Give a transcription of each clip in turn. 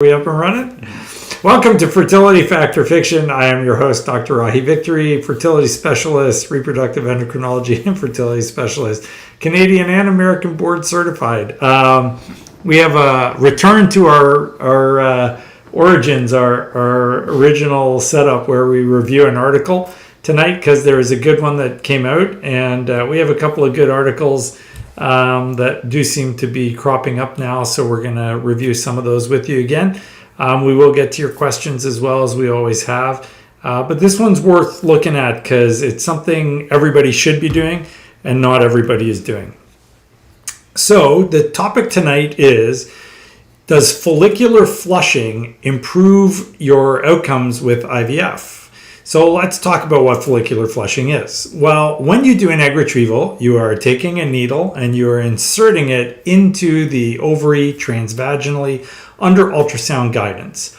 We up and running? Welcome to Fertility Fact or Fiction. I am your host, Dr. Rahi Victory, fertility specialist, reproductive endocrinology and fertility specialist, Canadian and American board certified. We have a return to our origins, our original setup where we review an article tonight because there is a good one that came out, and we have a couple of good articles that do seem to be cropping up now, so we're going to review some of those with you again. We will get to your questions as well, as we always have, but this one's worth looking at because it's something everybody should be doing and not everybody is doing. So the topic tonight is, does follicular flushing improve your outcomes with IVF? So let's talk about what follicular flushing is. Well, when you do an egg retrieval, you are taking a needle and you are inserting it into the ovary transvaginally under ultrasound guidance.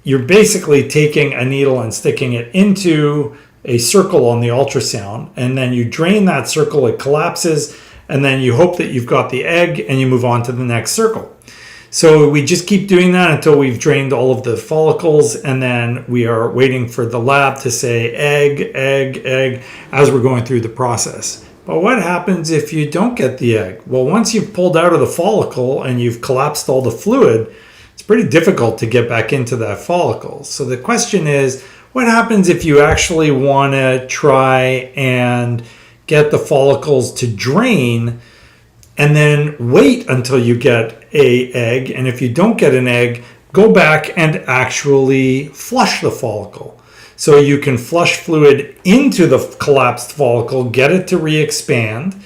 You're basically taking a needle and sticking it into a circle on the ultrasound, and then you drain that circle, it collapses, and then you hope that you've got the egg and you move on to the next circle. So we just keep doing that until we've drained all of the follicles, and then we are waiting for the lab to say egg, egg, egg as we're going through the process. But what happens if you don't get the egg? Well, once you've pulled out of the follicle and you've collapsed all the fluid, it's pretty difficult to get back into that follicle. So the question is, what happens if you actually want to try and get the follicles to drain and then wait until you get an egg, and if you don't get an egg, go back and actually flush the follicle. So you can flush fluid into the collapsed follicle, get it to re-expand,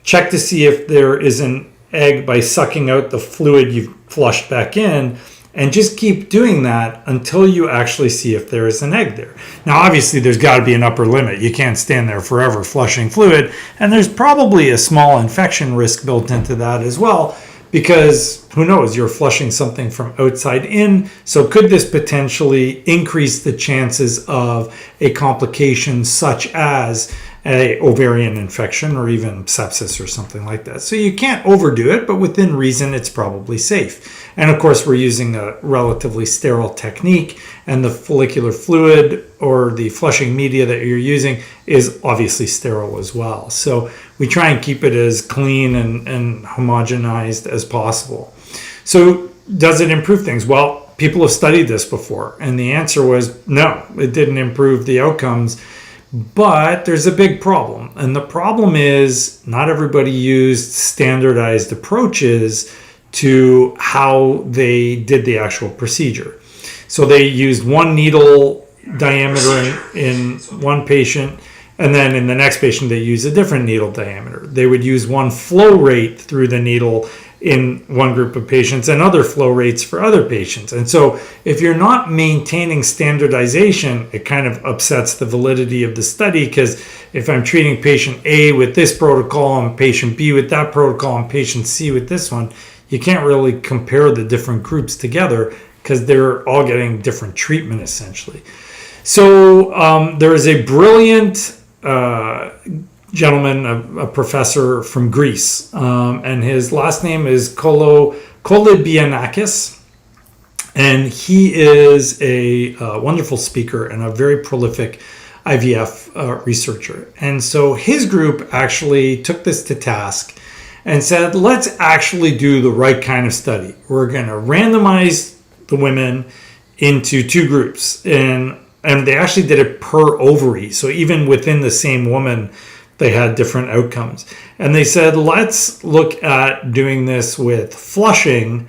check to see if there is an egg by sucking out the fluid you've flushed back in, and just keep doing that until you actually see if there is an egg there. Now, obviously, there's got to be an upper limit. You can't stand there forever flushing fluid, and there's probably a small infection risk built into that as well, because who knows, you're flushing something from outside in, so could this potentially increase the chances of a complication such as an ovarian infection or even sepsis or something like that? So you can't overdo it, but within reason, it's probably safe. And of course, we're using a relatively sterile technique, and the follicular fluid or the flushing media that you're using is obviously sterile as well. So we try and keep it as clean and homogenized as possible. So does it improve things? Well, people have studied this before, and the answer was no, it didn't improve the outcomes. But there's a big problem, and the problem is not everybody used standardized approaches to how they did the actual procedure. So they used one needle diameter in one patient, and then in the next patient they use a different needle diameter. They would use one flow rate through the needle in one group of patients and other flow rates for other patients. And so if you're not maintaining standardization, it kind of upsets the validity of the study, because if I'm treating patient A with this protocol and patient B with that protocol and patient C with this one, you can't really compare the different groups together because they're all getting different treatment essentially. So there is a brilliant gentleman, a professor from Greece, and his last name is Kolibianakis, and he is a wonderful speaker and a very prolific IVF researcher. And so his group actually took this to task and said, let's actually do the right kind of study. We're going to randomize the women into two groups, and they actually did it per ovary. So even within the same woman, they had different outcomes. And they said, let's look at doing this with flushing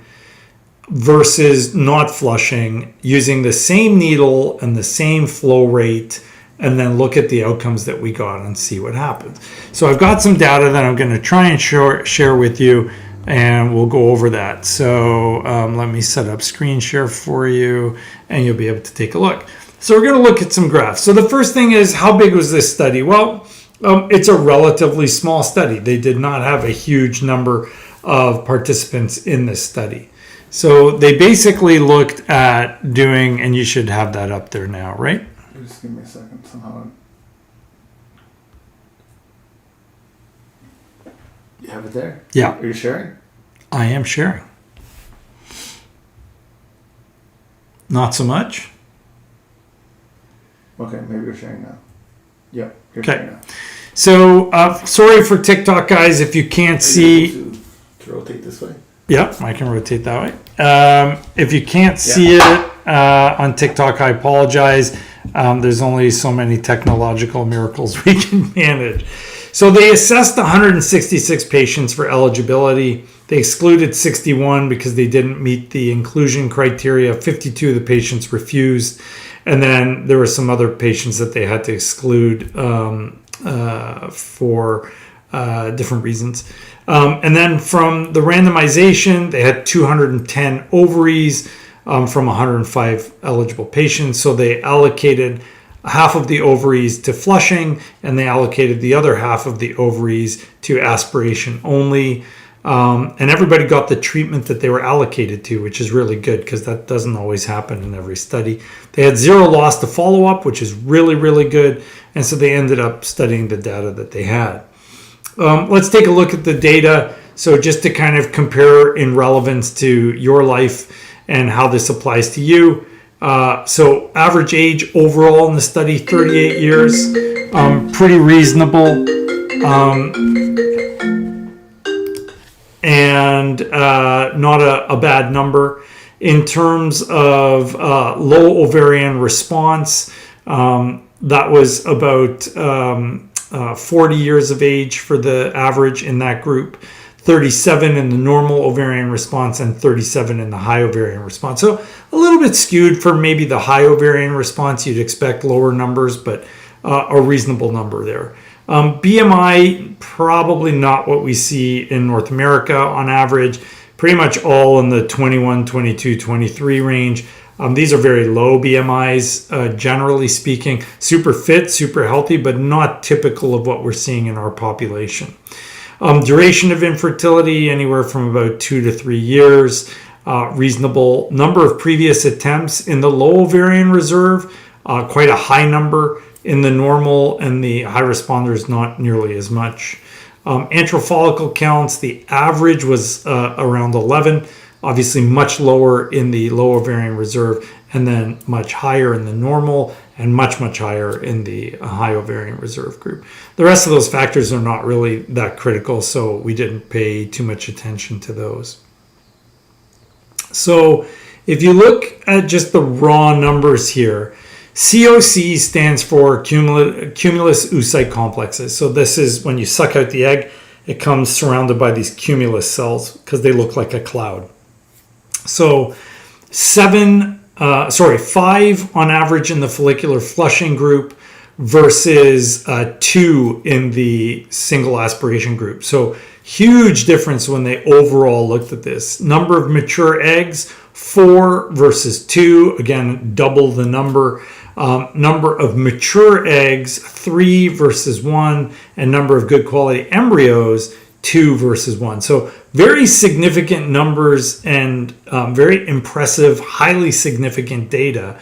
versus not flushing, using the same needle and the same flow rate, and then look at the outcomes that we got and see what happens. So I've got some data that I'm going to try and share with you, and we'll go over that. So let me set up screen share for you, and you'll be able to take a look. So we're going to look at some graphs. So the first thing is, how big was this study? Well, it's a relatively small study. They did not have a huge number of participants in this study. So they basically looked at doing, and you should have that up there now, right? Just give me a second somehow. You have it there? Yeah. Are you sharing? I am sharing. Not so much. Okay, maybe you're sharing now. Yep, you're Okay. sharing now. So, sorry for TikTok guys if you can't Are you see. able to rotate this way? Yeah, I can rotate that way. If you can't see it on TikTok, I apologize. There's only so many technological miracles we can manage. So they assessed 166 patients for eligibility. They excluded 61 because they didn't meet the inclusion criteria. 52 of the patients refused. And then there were some other patients that they had to exclude for different reasons. And then from the randomization, they had 210 ovaries from 105 eligible patients. So they allocated half of the ovaries to flushing, and they allocated the other half of the ovaries to aspiration only. And everybody got the treatment that they were allocated to, which is really good because that doesn't always happen in every study. They had 0 loss to follow-up, which is really, really good. And so they ended up studying the data that they had. Let's take a look at the data. So just to kind of compare in relevance to your life and how this applies to you. So average age overall in the study, 38 years, pretty reasonable. And not a bad number. In terms of low ovarian response, that was about 40 years of age for the average in that group, 37 in the normal ovarian response, and 37 in the high ovarian response. So a little bit skewed for maybe the high ovarian response. You'd expect lower numbers, but a reasonable number there. BMI, probably not what we see in North America on average, pretty much all in the 21, 22, 23 range. These are very low BMIs, generally speaking. Super fit, super healthy, but not typical of what we're seeing in our population. Duration of infertility, anywhere from about 2 to 3 years. Reasonable number of previous attempts in the low ovarian reserve, quite a high number. In the normal and the high responders, not nearly as much. Antral follicle counts, the average was around 11, obviously much lower in the low ovarian reserve, and then much higher in the normal and much, much higher in the high ovarian reserve group. The rest of those factors are not really that critical, so we didn't pay too much attention to those. So if you look at just the raw numbers here, COC stands for cumulus oocyte complexes. So this is when you suck out the egg, it comes surrounded by these cumulus cells because they look like a cloud. So 5 on average in the follicular flushing group versus 2 in the single aspiration group. So huge difference when they overall looked at this. Number of mature eggs, 4 versus 2, again, double the number. Number of mature eggs, 3 versus 1, and number of good quality embryos, 2 versus 1. So very significant numbers and very impressive, highly significant data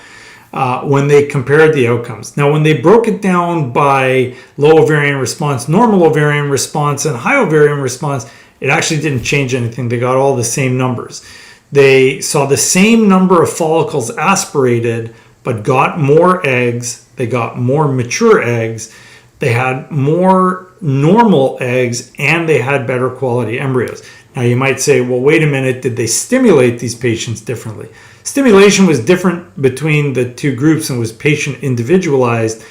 when they compared the outcomes. Now, when they broke it down by low ovarian response, normal ovarian response, and high ovarian response, it actually didn't change anything. They got all the same numbers. They saw the same number of follicles aspirated, but got more eggs, they got more mature eggs, they had more normal eggs, and they had better quality embryos. Now you might say, well, wait a minute, did they stimulate these patients differently? Stimulation was different between the two groups and was patient individualized,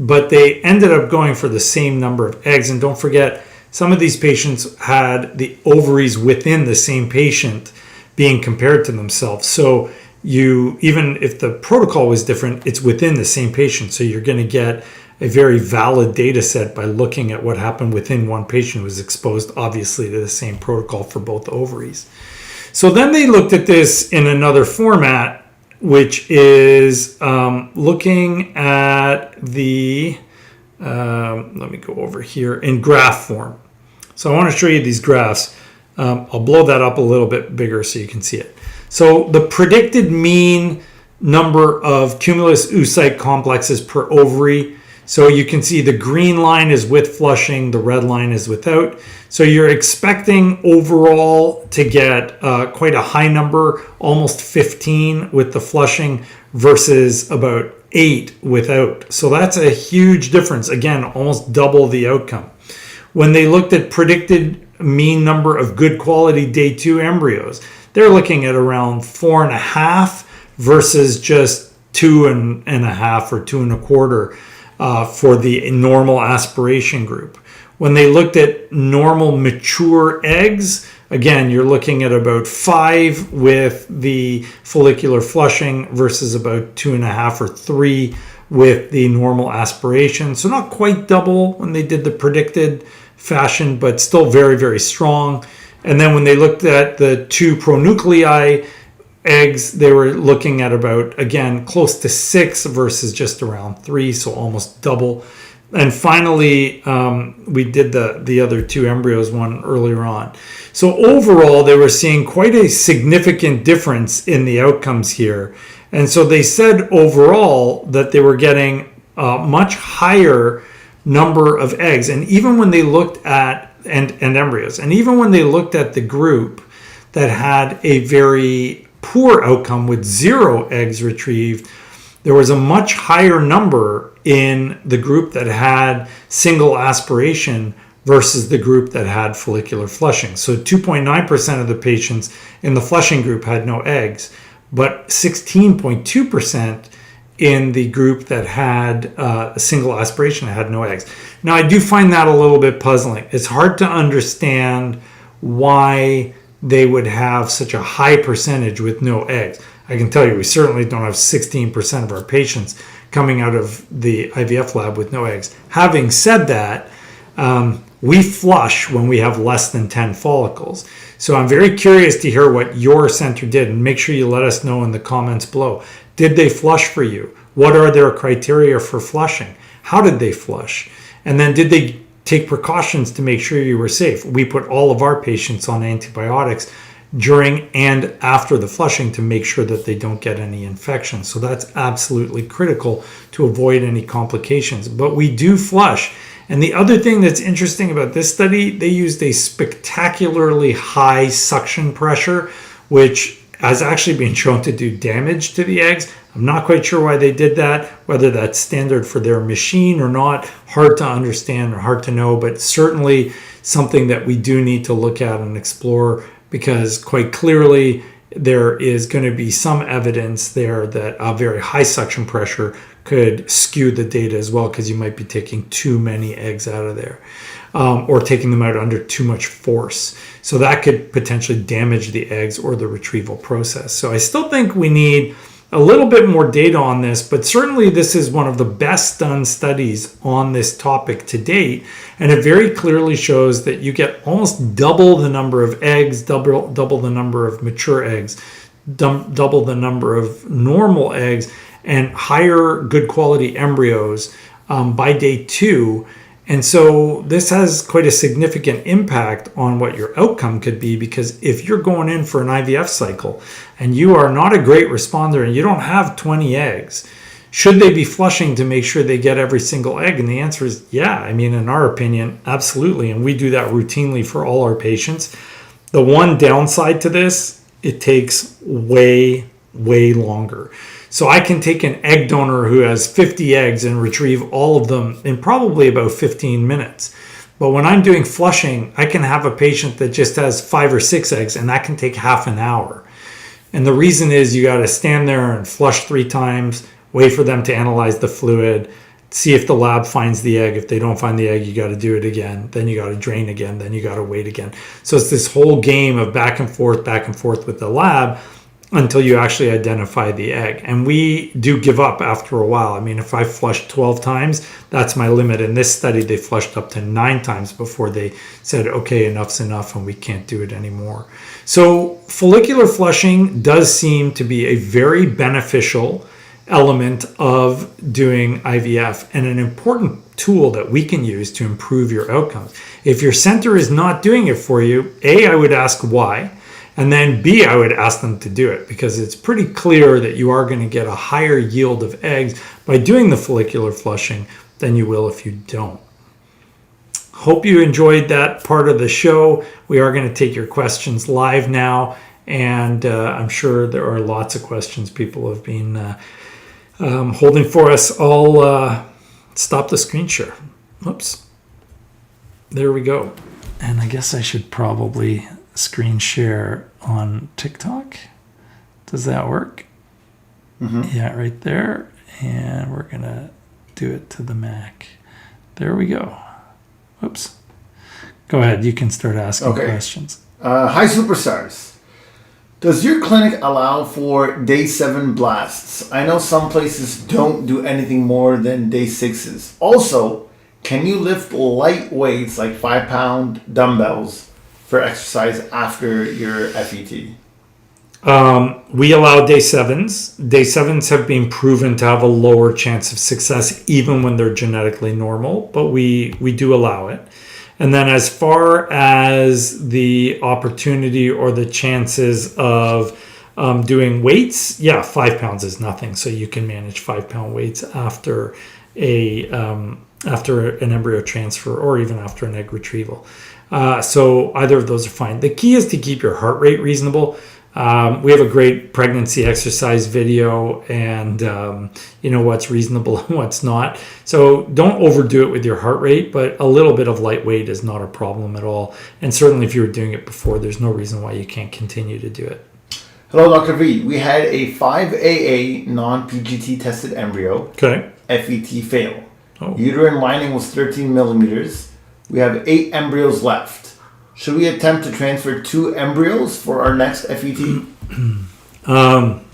but they ended up going for the same number of eggs. And don't forget, some of these patients had the ovaries within the same patient being compared to themselves. So even if the protocol was different, it's within the same patient. So you're going to get a very valid data set by looking at what happened within one patient who was exposed, obviously, to the same protocol for both ovaries. So then they looked at this in another format, which is looking at the, let me go over here, in graph form. So I want to show you these graphs. I'll blow that up a little bit bigger so you can see it. So the predicted mean number of cumulus oocyte complexes per ovary. So you can see the green line is with flushing, the red line is without. So you're expecting overall to get quite a high number, almost 15 with the flushing versus about 8 without. So that's a huge difference. Again, almost double the outcome. When they looked at predicted mean number of good quality day 2 embryos, they're looking at around 4.5 versus just 2.5 or 2.25 for the normal aspiration group. When they looked at normal mature eggs, again, you're looking at about 5 with the follicular flushing versus about 2.5 or 3 with the normal aspiration. So not quite double when they did the predicted fashion, but still very, very strong. And then when they looked at the 2 pronuclei eggs, they were looking at about, again, close to 6 versus just around 3, so almost double. And finally, we did the other 2 embryos one earlier on. So overall, they were seeing quite a significant difference in the outcomes here. And so they said overall that they were getting a much higher number of eggs. And even when they looked at, and embryos, and even when they looked at the group that had a very poor outcome with 0 eggs retrieved, there was a much higher number in the group that had single aspiration versus the group that had follicular flushing. So 2.9% of the patients in the flushing group had no eggs, but 16.2% in the group that had a single aspiration had no eggs. Now, I do find that a little bit puzzling. It's hard to understand why they would have such a high percentage with no eggs. I can tell you, we certainly don't have 16% of our patients coming out of the IVF lab with no eggs. Having said that, we flush when we have less than 10 follicles. So I'm very curious to hear what your center did, and make sure you let us know in the comments below. Did they flush for you? What are their criteria for flushing? How did they flush? And then did they take precautions to make sure you were safe? We put all of our patients on antibiotics during and after the flushing to make sure that they don't get any infections. So that's absolutely critical to avoid any complications. But we do flush. And the other thing that's interesting about this study, they used a spectacularly high suction pressure, which has actually been shown to do damage to the eggs. I'm not quite sure why they did that, whether that's standard for their machine or not. Hard to understand or hard to know, but certainly something that we do need to look at and explore, because quite clearly there is going to be some evidence there that a very high suction pressure could skew the data as well, because you might be taking too many eggs out of there, or taking them out under too much force. So that could potentially damage the eggs or the retrieval process. So I still think we need a little bit more data on this, but certainly this is one of the best done studies on this topic to date. And it very clearly shows that you get almost double the number of eggs, double the number of mature eggs, double the number of normal eggs, and higher good quality embryos by day 2. And so this has quite a significant impact on what your outcome could be, because if you're going in for an IVF cycle and you are not a great responder and you don't have 20 eggs, should they be flushing to make sure they get every single egg? And the answer is yeah. I mean, in our opinion, absolutely. And we do that routinely for all our patients. The one downside to this, it takes way longer. So I can take an egg donor who has 50 eggs and retrieve all of them in probably about 15 minutes. But when I'm doing flushing, I can have a patient that just has 5 or 6 eggs, and that can take half an hour. And the reason is you got to stand there and flush 3 times, wait for them to analyze the fluid, see if the lab finds the egg. If they don't find the egg, you got to do it again. Then you got to drain again. Then you got to wait again. So it's this whole game of back and forth with the lab until you actually identify the egg. And we do give up after a while. I mean, if I flushed 12 times, that's my limit. In this study, they flushed up to 9 times before they said, okay, enough's enough and we can't do it anymore. So follicular flushing does seem to be a very beneficial element of doing IVF and an important tool that we can use to improve your outcomes. If your center is not doing it for you, A, I would ask why. And then B, I would ask them to do it, because it's pretty clear that you are going to get a higher yield of eggs by doing the follicular flushing than you will if you don't. Hope you enjoyed that part of the show. We are going to take your questions live now, and I'm sure there are lots of questions people have been holding for us. I'll stop the screen share. Oops. There we go. And I guess I should probably screen share on TikTok. Does that work? Mm-hmm. Yeah, right there. And we're going to do it to the Mac. There we go. Oops. Go ahead. You can start asking questions. Hi, superstars. Does your clinic allow for day 7 blasts? I know some places don't do anything more than day 6s. Also, can you lift light weights like 5-pound dumbbells for exercise after your FET? We allow day 7s. Day 7s have been proven to have a lower chance of success even when they're genetically normal, but we do allow it. And then as far as the opportunity or the chances of doing weights, 5 pounds is nothing. So you can manage 5-pound weights after after an embryo transfer or even after an egg retrieval. So either of those are fine. The key is to keep your heart rate reasonable. We have a great pregnancy exercise video and what's reasonable and what's not. So don't overdo it with your heart rate, but a little bit of lightweight is not a problem at all. And certainly if you were doing it before, there's no reason why you can't continue to do it. Hello, Dr. V. We had a 5AA non-PGT tested embryo. Okay. FET fail. Oh. Uterine lining was 13 millimeters. We have 8 embryos left. Should we attempt to transfer 2 embryos for our next FET?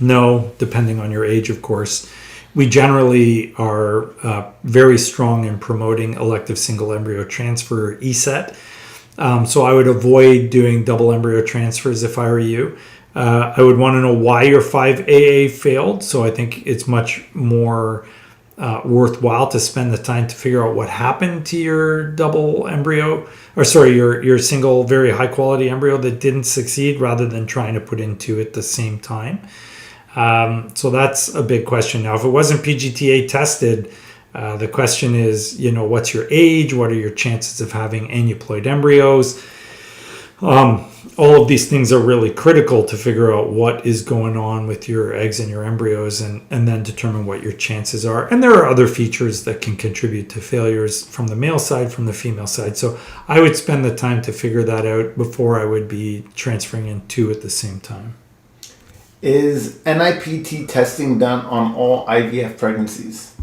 No, depending on your age, of course. We generally are very strong in promoting elective single embryo transfer ESET. So I would avoid doing double embryo transfers if I were you. I would want to know why your 5AA failed. So I think it's much more worthwhile to spend the time to figure out what happened to your double embryo, your single very high quality embryo that didn't succeed, rather than trying to put in 2 at the same time. So that's a big question. Now, if it wasn't PGTA tested, the question is, what's your age? What are your chances of having aneuploid embryos? All of these things are really critical to figure out what is going on with your eggs and your embryos, and then determine what your chances are. And there are other features that can contribute to failures from the male side, from the female side. So I would spend the time to figure that out before I would be transferring in 2 at the same time. Is NIPT testing done on all IVF pregnancies?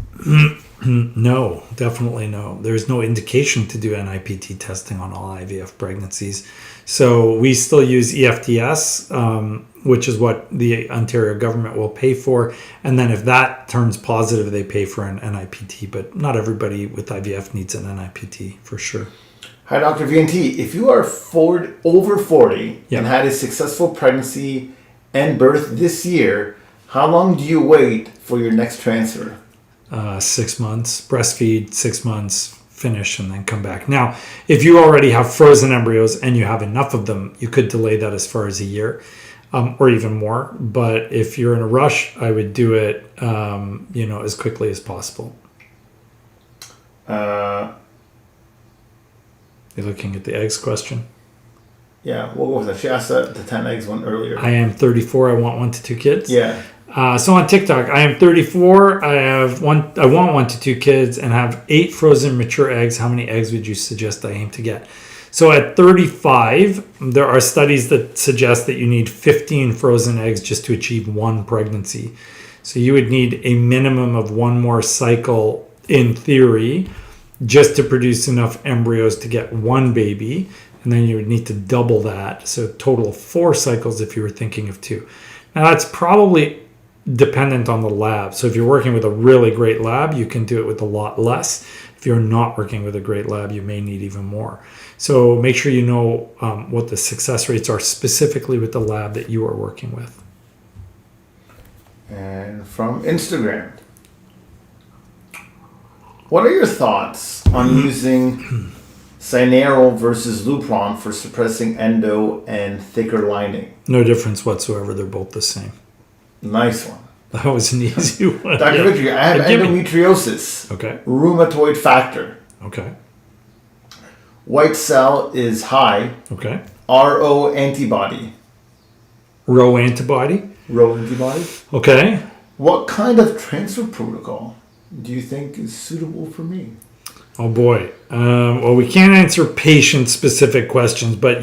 No, definitely no. There's no indication to do NIPT testing on all IVF pregnancies. So we still use EFTS, which is what the Ontario government will pay for. And then if that turns positive, they pay for an NIPT. But not everybody with IVF needs an NIPT, for sure. Hi, Dr. VNT. If you are over 40 and had a successful pregnancy and birth this year, how long do you wait for your next transfer? 6 months. Breastfeed 6 months. Finish and then come back. Now, if you already have frozen embryos and you have enough of them, you could delay that as far as a year, or even more. But if you're in a rush, I would do it, as quickly as possible. You're looking at the eggs question? Yeah, what was that? She asked the 10 eggs one earlier. I am 34. I want 1 to 2 kids. Yeah. So on TikTok, I am 34. I want 1 to 2 kids and have 8 frozen mature eggs. How many eggs would you suggest I aim to get? So at 35, there are studies that suggest that you need 15 frozen eggs just to achieve 1 pregnancy. So you would need a minimum of 1 more cycle in theory just to produce enough embryos to get 1 baby. And then you would need to double that. So a total of 4 cycles if you were thinking of 2. Now that's probably dependent on the lab. So if you're working with a really great lab, you can do it with a lot less. If you're not working with a great lab, you may need even more. So make sure you know what the success rates are specifically with the lab that you are working with. And from Instagram, what are your thoughts on using Cinero versus Lupron for suppressing endo and thicker lining? No difference whatsoever. They're both the same. Nice one. That was an easy one. Dr. Victory, I have Give me. endometriosis. Okay. Rheumatoid factor. Okay. White cell is high. Okay. RO antibody. Rho antibody. Rho antibody. Okay. What kind of transfer protocol do you think is suitable for me? Oh boy. Well, we can't answer patient-specific questions, but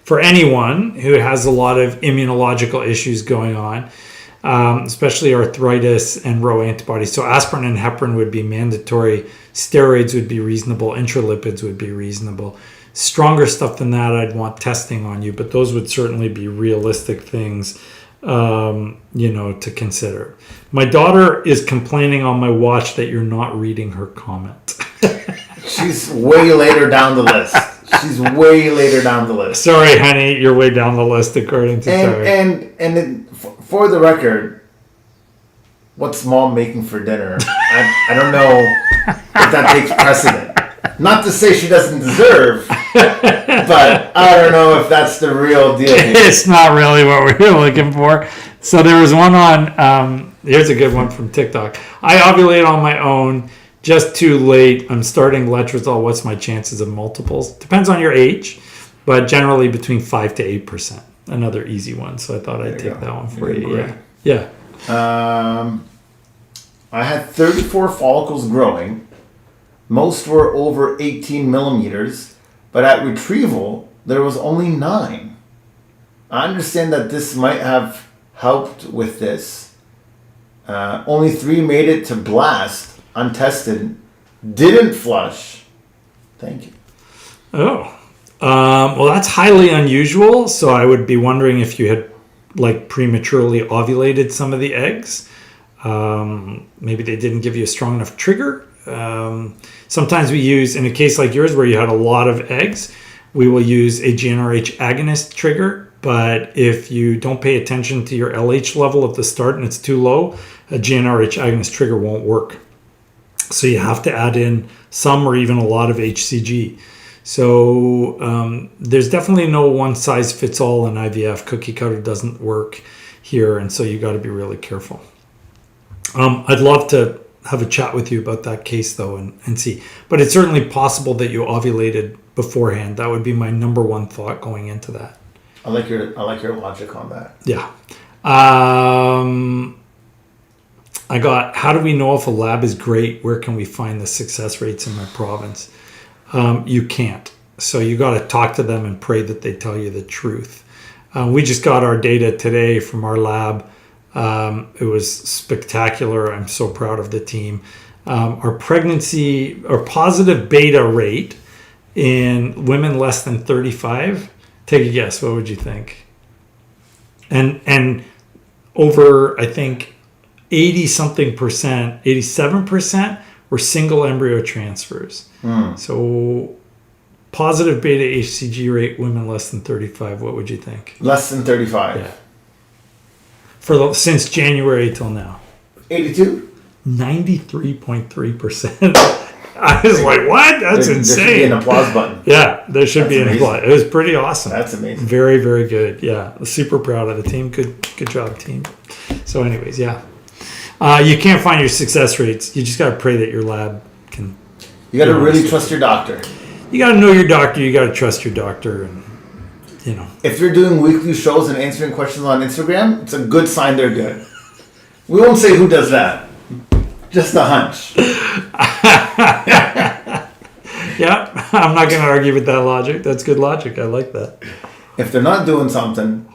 for anyone who has a lot of immunological issues going on, especially arthritis and Rho antibodies. So aspirin and heparin would be mandatory. Steroids would be reasonable. Intralipids would be reasonable. Stronger stuff than that, I'd want testing on you, but those would certainly be realistic things, to consider. My daughter is complaining on my watch that you're not reading her comment. She's way later down the list. Sorry, honey, you're way down the list according to Terry. And for the record, what's mom making for dinner? I don't know if that takes precedent. Not to say she doesn't deserve, but I don't know if that's the real deal here. It's not really what we were looking for. So there was one on, here's a good one from TikTok. I ovulate on my own, just too late. I'm starting letrozole. What's my chances of multiples? Depends on your age, but generally between 5 to 8%. Another easy one. So I thought I'd take that one for you. Yeah. I had 34 follicles growing. Most were over 18 millimeters, but at retrieval, there was only 9. I understand that this might have helped with this. Only 3 made it to blast, untested, didn't flush. Thank you. Oh. Well, that's highly unusual. So I would be wondering if you had prematurely ovulated some of the eggs. Maybe they didn't give you a strong enough trigger. Sometimes we use, in a case like yours where you had a lot of eggs, we will use a GnRH agonist trigger. But if you don't pay attention to your LH level at the start and it's too low, a GnRH agonist trigger won't work. So you have to add in some or even a lot of HCG. So there's definitely no one size fits all in IVF. Cookie cutter doesn't work here. And so you got to be really careful. I'd love to have a chat with you about that case though and see. But it's certainly possible that you ovulated beforehand. That would be my number one thought going into that. I like your logic on that. Yeah. I got, how do we know if a lab is great? Where can we find the success rates in my province? You can't. So you got to talk to them and pray that they tell you the truth. We just got our data today from our lab. It was spectacular. I'm so proud of the team. Our pregnancy or positive beta rate in women less than 35, take a guess. What would you think? And over, I think, 80 something percent, 87% were single embryo transfers. So positive beta HCG rate, women less than 35, what would you think? Less than 35. Yeah. Since January till now. 82? 93.3%. I was like, what? That's insane. There should be an applause button. Yeah, there should be an applause. It was pretty awesome. That's amazing. Very, very good. Yeah, super proud of the team. Good job, team. So anyways, yeah. You can't find your success rates. You just got to pray that your lab can. You got to really trust your doctor. You got to know your doctor. You got to trust your doctor. And, If you're doing weekly shows and answering questions on Instagram, it's a good sign they're good. We won't say who does that. Just a hunch. Yeah, I'm not going to argue with that logic. That's good logic. I like that. If they're not doing something,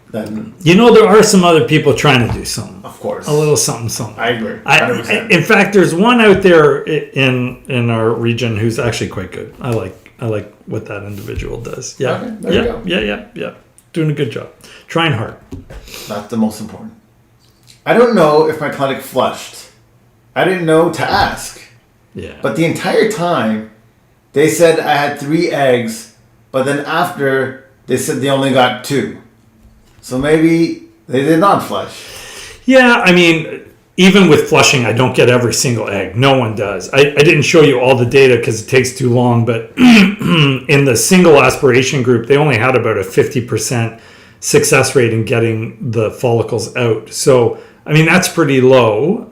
then... there are some other people trying to do something. Of course. A little something. I agree. 100%. In fact, there's one out there in our region who's actually quite good. I like what that individual does. Yeah. Okay, there you go. Yeah. Doing a good job. Trying hard. That's the most important. I don't know if my clinic flushed. I didn't know to ask. Yeah. But the entire time, they said I had 3 eggs, but then after, they said they only got 2. So maybe they did not flush. Yeah, I mean, even with flushing, I don't get every single egg. No one does. I didn't show you all the data because it takes too long, but in the single aspiration group, they only had about a 50% success rate in getting the follicles out. So I mean, that's pretty low.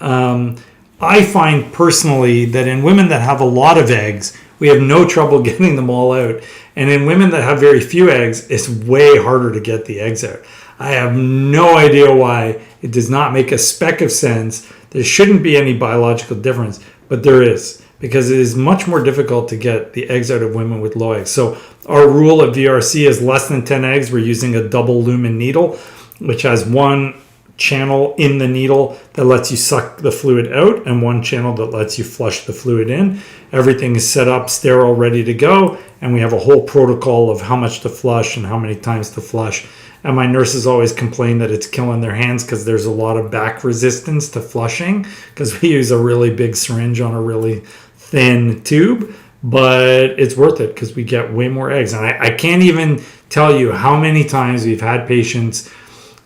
I find personally that in women that have a lot of eggs, we have no trouble getting them all out. And in women that have very few eggs, it's way harder to get the eggs out. I have no idea why. It does not make a speck of sense. There shouldn't be any biological difference, but there is, because it is much more difficult to get the eggs out of women with low eggs. So our rule at VRC is less than 10 eggs. We're using a double lumen needle, which has one channel in the needle that lets you suck the fluid out and one channel that lets you flush the fluid in. Everything is set up, sterile, ready to go, and we have a whole protocol of how much to flush and how many times to flush. And my nurses always complain that it's killing their hands because there's a lot of back resistance to flushing because we use a really big syringe on a really thin tube, but it's worth it because we get way more eggs. And I can't even tell you how many times we've had patients,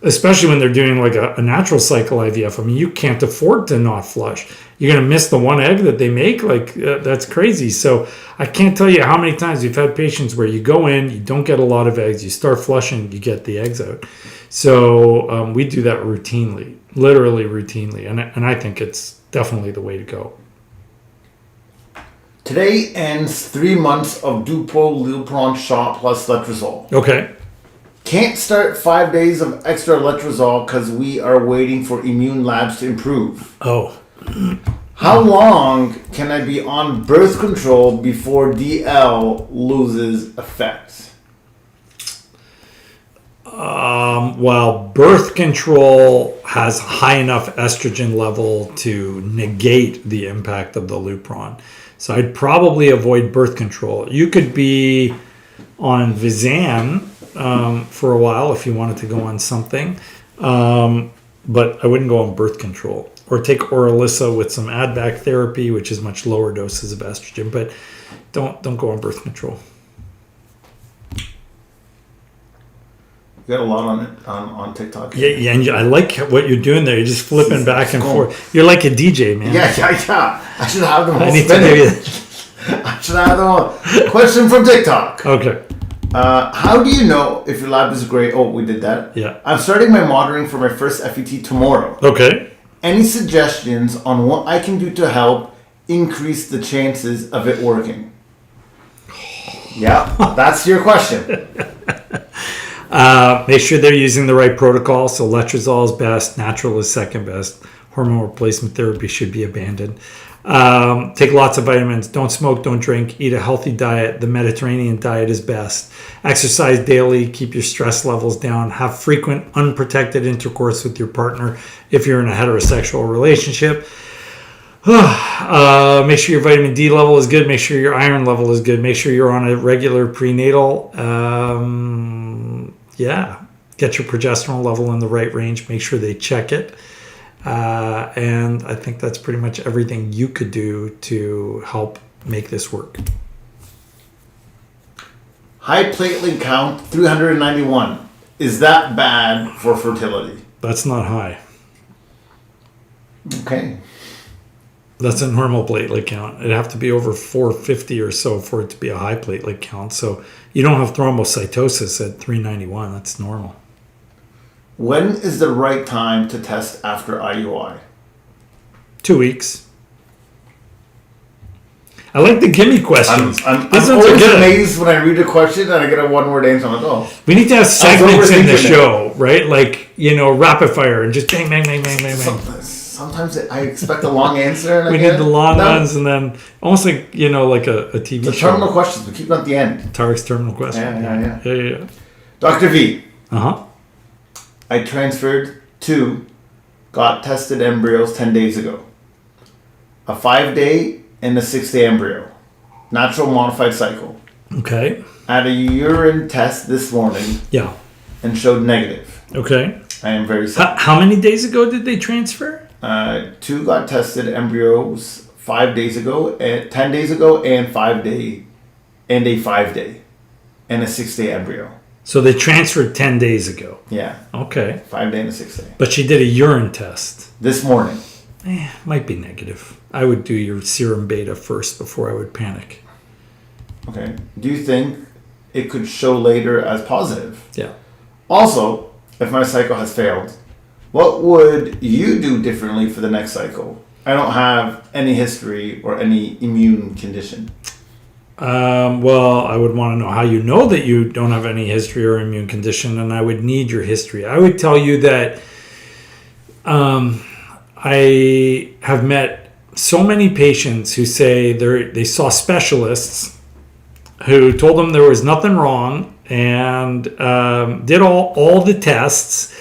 especially when they're doing like a natural cycle IVF. I mean, you can't afford to not flush. You're going to miss the one egg that they make? That's crazy. So I can't tell you how many times we've had patients where you go in, you don't get a lot of eggs, you start flushing, you get the eggs out. So we do that routinely, literally routinely. And I think it's definitely the way to go. Today ends 3 months of Dupro-Lupron shot plus letrozole. Okay. Can't start 5 days of extra letrozole because we are waiting for immune labs to improve. Oh. How long can I be on birth control before DL loses effect? Well, birth control has high enough estrogen level to negate the impact of the Lupron. So I'd probably avoid birth control. You could be on Vizan for a while if you wanted to go on something, but I wouldn't go on birth control. Or take Orilissa with some add-back therapy, which is much lower doses of estrogen, but don't go on birth control. You got a lot on it on TikTok. Yeah, and I like what you're doing there. You're just flipping back and forth. You're like a DJ, man. Yeah. I should have them all I need to spinning. do that. I should have them all. Question from TikTok. Okay. How do you know if your lab is great? Oh, we did that. Yeah. I'm starting my monitoring for my first FET tomorrow. Okay. Any suggestions on what I can do to help increase the chances of it working? Yeah, that's your question. Make sure they're using the right protocol. So letrozole is best, natural is second best. Hormone replacement therapy should be abandoned. Take lots of vitamins. Don't smoke, don't drink. Eat a healthy diet. The Mediterranean diet is best. Exercise daily. Keep your stress levels down. Have frequent unprotected intercourse with your partner if you're in a heterosexual relationship. Make sure your vitamin D level is good. Make sure your iron level is good. Make sure you're on a regular prenatal. Get your progesterone level in the right range. Make sure they check it. And I think that's pretty much everything you could do to help make this work. High platelet count, 391. Is that bad for fertility? That's not high. Okay. That's a normal platelet count. It'd have to be over 450 or so for it to be a high platelet count. So you don't have thrombocytosis at 391. That's normal. When is the right time to test after IUI? 2 weeks. I like the gimme questions. I'm These ones are always good. amazed when I read a question and I get a one-word answer. I'm like, oh. We need to have segments in the overthinking it. show, right? Like, rapid fire and just bang, bang, bang, bang, bang, bang. Sometimes I expect a long answer. And We need the long ones and then almost like, like a TV The show. terminal questions, but keep them at the end. Tarek's terminal question. Yeah. Dr. V, Uh-huh. I transferred 2 got tested embryos 10 days ago. A 5-day and a 6-day embryo. Natural modified cycle. Okay. I had a urine test this morning Yeah. and showed negative. Okay. I am very sad. How many days ago did they transfer? 2 got tested embryos 5 days ago, 10 days ago, and 5-day, and a 5-day, and a 6-day embryo. So they transferred 10 days ago. Yeah, Okay. 5-day and a 6-day. But she did a urine test. This morning. Might be negative. I would do your serum beta first before I would panic. Okay. Do you think it could show later as positive? Yeah. Also, if my cycle has failed, What would you do differently for the next cycle? I don't have any history or any immune condition. Well, I would want to know how you know that you don't have any history or immune condition, and I would need your history. I would tell you that I have met so many patients who say they saw specialists who told them there was nothing wrong and did all the tests,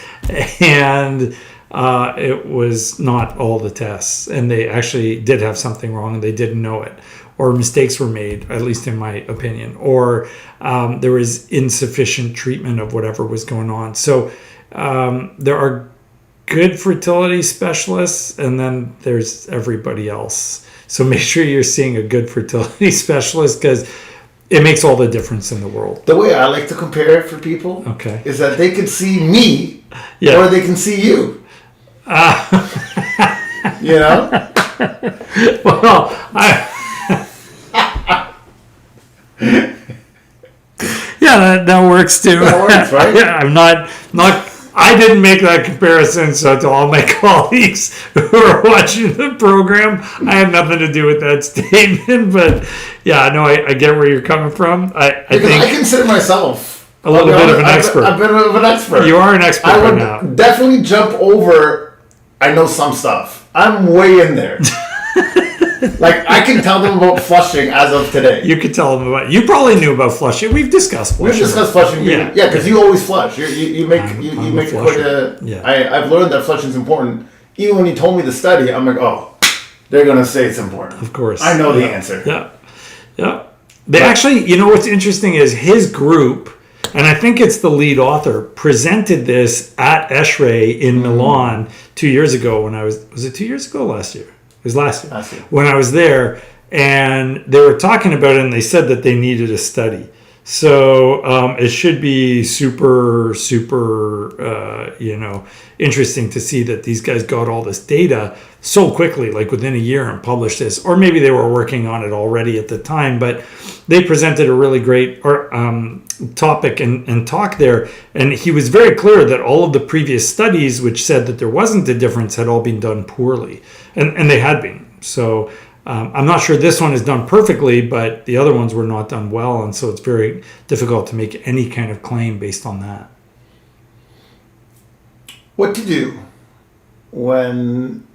and it was not all the tests, and they actually did have something wrong and they didn't know it, or mistakes were made, at least in my opinion, or there was insufficient treatment of whatever was going on. So there are good fertility specialists, and then there's everybody else. So make sure you're seeing a good fertility specialist, because it makes all the difference in the world. The way I like to compare it for people is that they can see me or they can see you. You know? Well, yeah, that works too. That works, right? Yeah, I'm not. I didn't make that comparison, so to all my colleagues who are watching the program, I had nothing to do with that statement. But yeah, no, I get where you're coming from. I think I consider myself a little bit of an expert. A bit of an expert. You are an expert I would right now. definitely jump over. I know some stuff. I'm way in there. Like, I can tell them about flushing as of today. You could tell them about. You probably knew about flushing. We've discussed flushing. We've discussed flushing. Yeah, because you always flush. You make quite a. Yeah. I've learned that flushing is important. Even when you told me the study, I'm like, oh, they're gonna say it's important. Of course, I know the answer. Yeah. They actually, you know, what's interesting is his group, and I think it's the lead author, presented this at ESHRE in Milan 2 years ago. When I was it 2 years ago? Last year. It was last year when I was there, and they were talking about it, and they said that they needed a study. So it should be super interesting to see that these guys got all this data so quickly, like within a year, and published this. Or maybe they were working on it already at the time, but they presented a really great topic and talk there. And he was very clear that all of the previous studies, which said that there wasn't a difference, had all been done poorly. And they had been. So I'm not sure this one is done perfectly, but the other ones were not done well. And so it's very difficult to make any kind of claim based on that. What to do when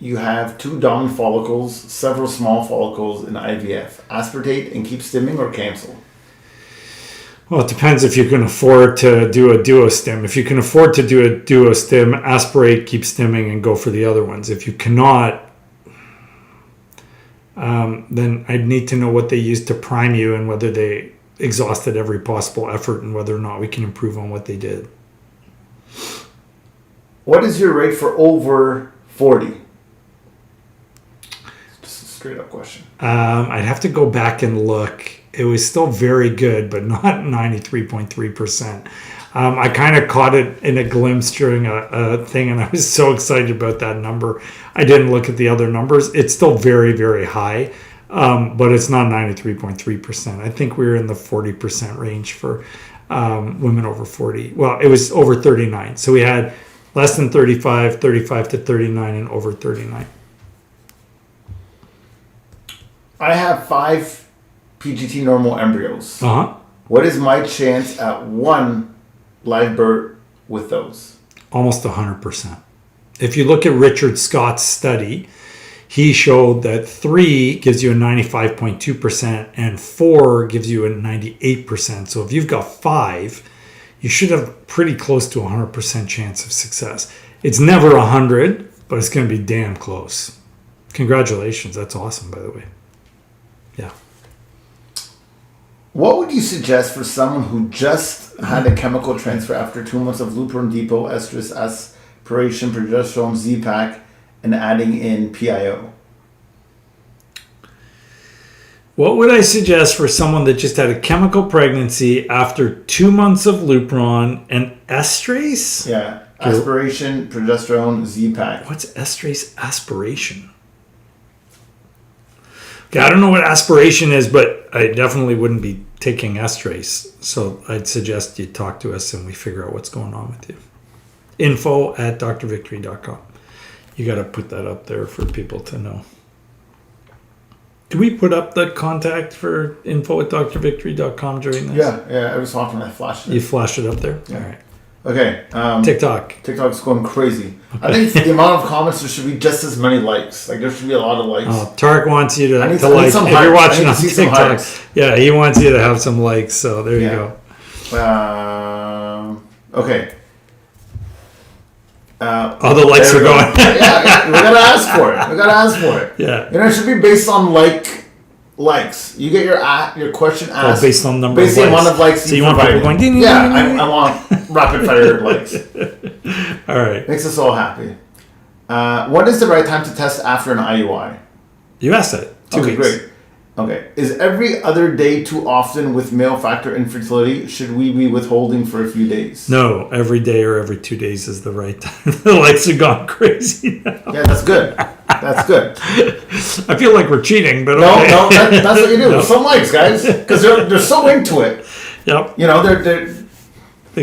you have 2 dominant follicles, several small follicles in IVF? Aspirate and keep stimming, or cancel? Well, it depends if you can afford to do a duostim. If you can afford to do a duostim, aspirate, keep stimming, and go for the other ones. If you cannot, then I'd need to know what they used to prime you and whether they exhausted every possible effort and whether or not we can improve on what they did. What is your rate for over 40? Just a straight up question. I'd have to go back and look. It was still very good, but not 93.3%. I kind of caught it in a glimpse during a thing, and I was so excited about that number. I didn't look at the other numbers. It's still very, very high, but it's not 93.3%. I think we were in the 40% range for women over 40. Well, it was over 39. So we had less than 35, 35 to 39, and over 39. I have 5 PGT normal embryos. What is my chance at 1 live birth with those? Almost 100%. If you look at Richard Scott's study, he showed that 3 gives you a 95.2% and 4 gives you a 98%. So if you've got 5, you should have pretty close to 100% chance of success. It's never 100, but it's going to be damn close. Congratulations. That's awesome, by the way. Yeah. What would you suggest for someone who just had a chemical transfer after 2 months of Lupron Depot, estrus, aspiration, progesterone, Z-Pack, and adding in PIO? What would I suggest for someone that just had a chemical pregnancy after 2 months of Lupron and estrase? Yeah. Aspiration, progesterone, Z-Pack. What's estrase aspiration? Okay, I don't know what aspiration is, but I definitely wouldn't be taking estrase. So I'd suggest you talk to us and we figure out what's going on with you. info@drvictory.com. You got to put that up there for people to know. Do we put up the contact for info@drvictory.com during this? Yeah. Every so often I flash it. You flash it up there? Yeah. All right. Okay. TikTok. TikTok's going crazy. Okay. I think the amount of comments, there should be just as many likes. Like, there should be a lot of likes. Tarek wants you to like, if hearts. you're watching on TikTok, yeah, he wants you to have some likes. So there you go. Okay. All the likes are going. yeah, we gotta ask for it. Yeah. It should be based on likes. You get your question asked based on number based of on likes. the amount of likes so you want provided. people going, I want rapid fire likes. All right. Makes us all happy. What is the right time to test after an IUI? You asked it. 2 weeks. Great. Okay. Is every other day too often with male factor infertility? Should we be withholding for a few days? No, every day or every 2 days is the right time. The lights have gone crazy now. Yeah, that's good. That's good. I feel like we're cheating, but no, okay. that's what you do. Nope. Some likes, guys, because they're so into it. Yep. You know, they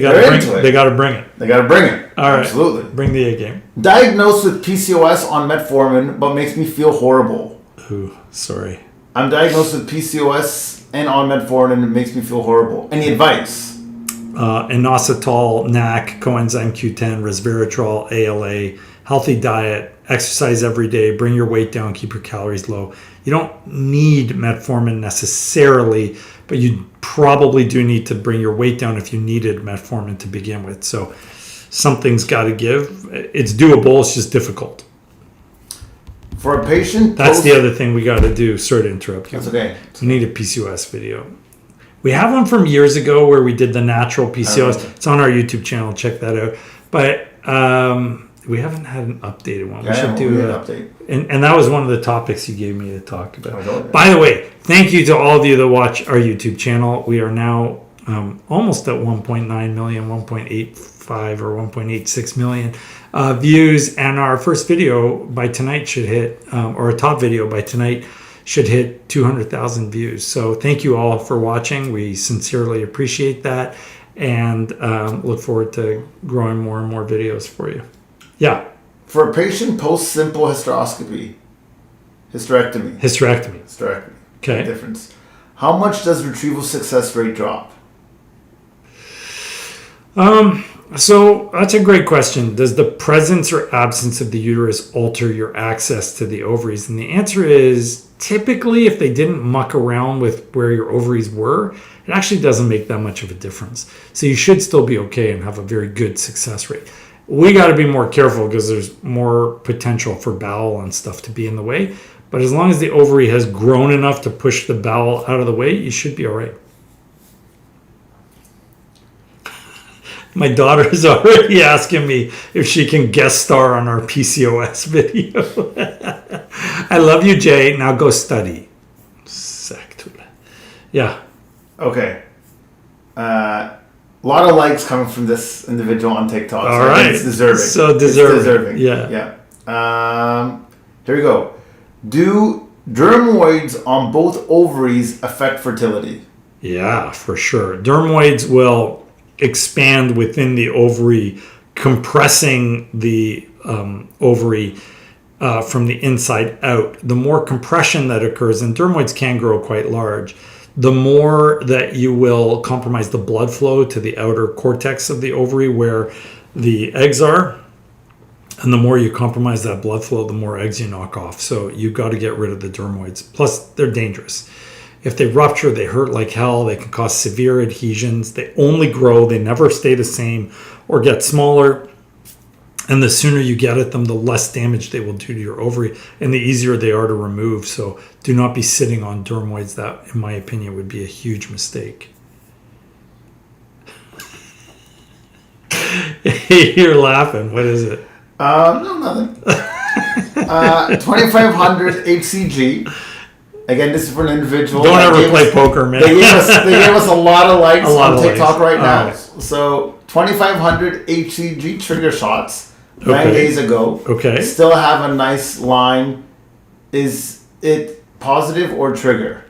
got to bring it. They got to bring it. They got to bring it. All right. Absolutely. Bring the A game. Diagnosed with PCOS on metformin, but makes me feel horrible. Ooh, sorry. I'm diagnosed with PCOS and on metformin, and it makes me feel horrible. Any advice? Inositol, NAC, coenzyme Q10, resveratrol, ALA, healthy diet, exercise every day, bring your weight down, keep your calories low. You don't need metformin necessarily, but you probably do need to bring your weight down if you needed metformin to begin with. So something's got to give. It's doable. It's just difficult. For a patient... That's the other thing we got to do. Sorry to interrupt you. That's okay. We need a PCOS video. We have one from years ago where we did the natural PCOS. It's on our YouTube channel. Check that out. But we haven't had an updated one. We should do an update. And that was one of the topics you gave me to talk about. By the way, thank you to all of you that watch our YouTube channel. We are now almost at 1.9 million, 1.85 or 1.86 million views. And our first video by tonight should hit, or a top video by tonight, should hit 200,000 views. So thank you all for watching. We sincerely appreciate that, and look forward to growing more and more videos for you. Yeah. For a patient post simple hysterectomy. Okay. Difference. How much does retrieval success rate drop? So that's a great question. Does the presence or absence of the uterus alter your access to the ovaries? And the answer is typically if they didn't muck around with where your ovaries were, it actually doesn't make that much of a difference. So you should still be okay and have a very good success rate. We got to be more careful because there's more potential for bowel and stuff to be in the way. But as long as the ovary has grown enough to push the bowel out of the way, you should be all right. My daughter is already asking me if she can guest star on our PCOS video. I love you, Jay. Now go study. Yeah. Okay. A lot of likes coming from this individual on TikTok. All right. It's deserving. So deserving. Yeah. Here we go. Do dermoids on both ovaries affect fertility? Yeah, for sure. Dermoids will expand within the ovary, compressing the ovary from the inside out. The more compression that occurs, and dermoids can grow quite large, the more that you will compromise the blood flow to the outer cortex of the ovary where the eggs are. And the more you compromise that blood flow, the more eggs you knock off. So you've got to get rid of the dermoids. Plus, they're dangerous. If they rupture, they hurt like hell. They can cause severe adhesions. They only grow. They never stay the same or get smaller. And the sooner you get at them, the less damage they will do to your ovary and the easier they are to remove. So do not be sitting on dermoids. That, in my opinion, would be a huge mistake. You're laughing. What is it? No, nothing. 2500 HCG. Again, this is for an individual. Don't ever play poker, man. They gave us a lot of likes on TikTok right now. Right. So 2500 HCG trigger shots 9 Okay. days ago. Okay. Still have a nice line. Is it positive or trigger?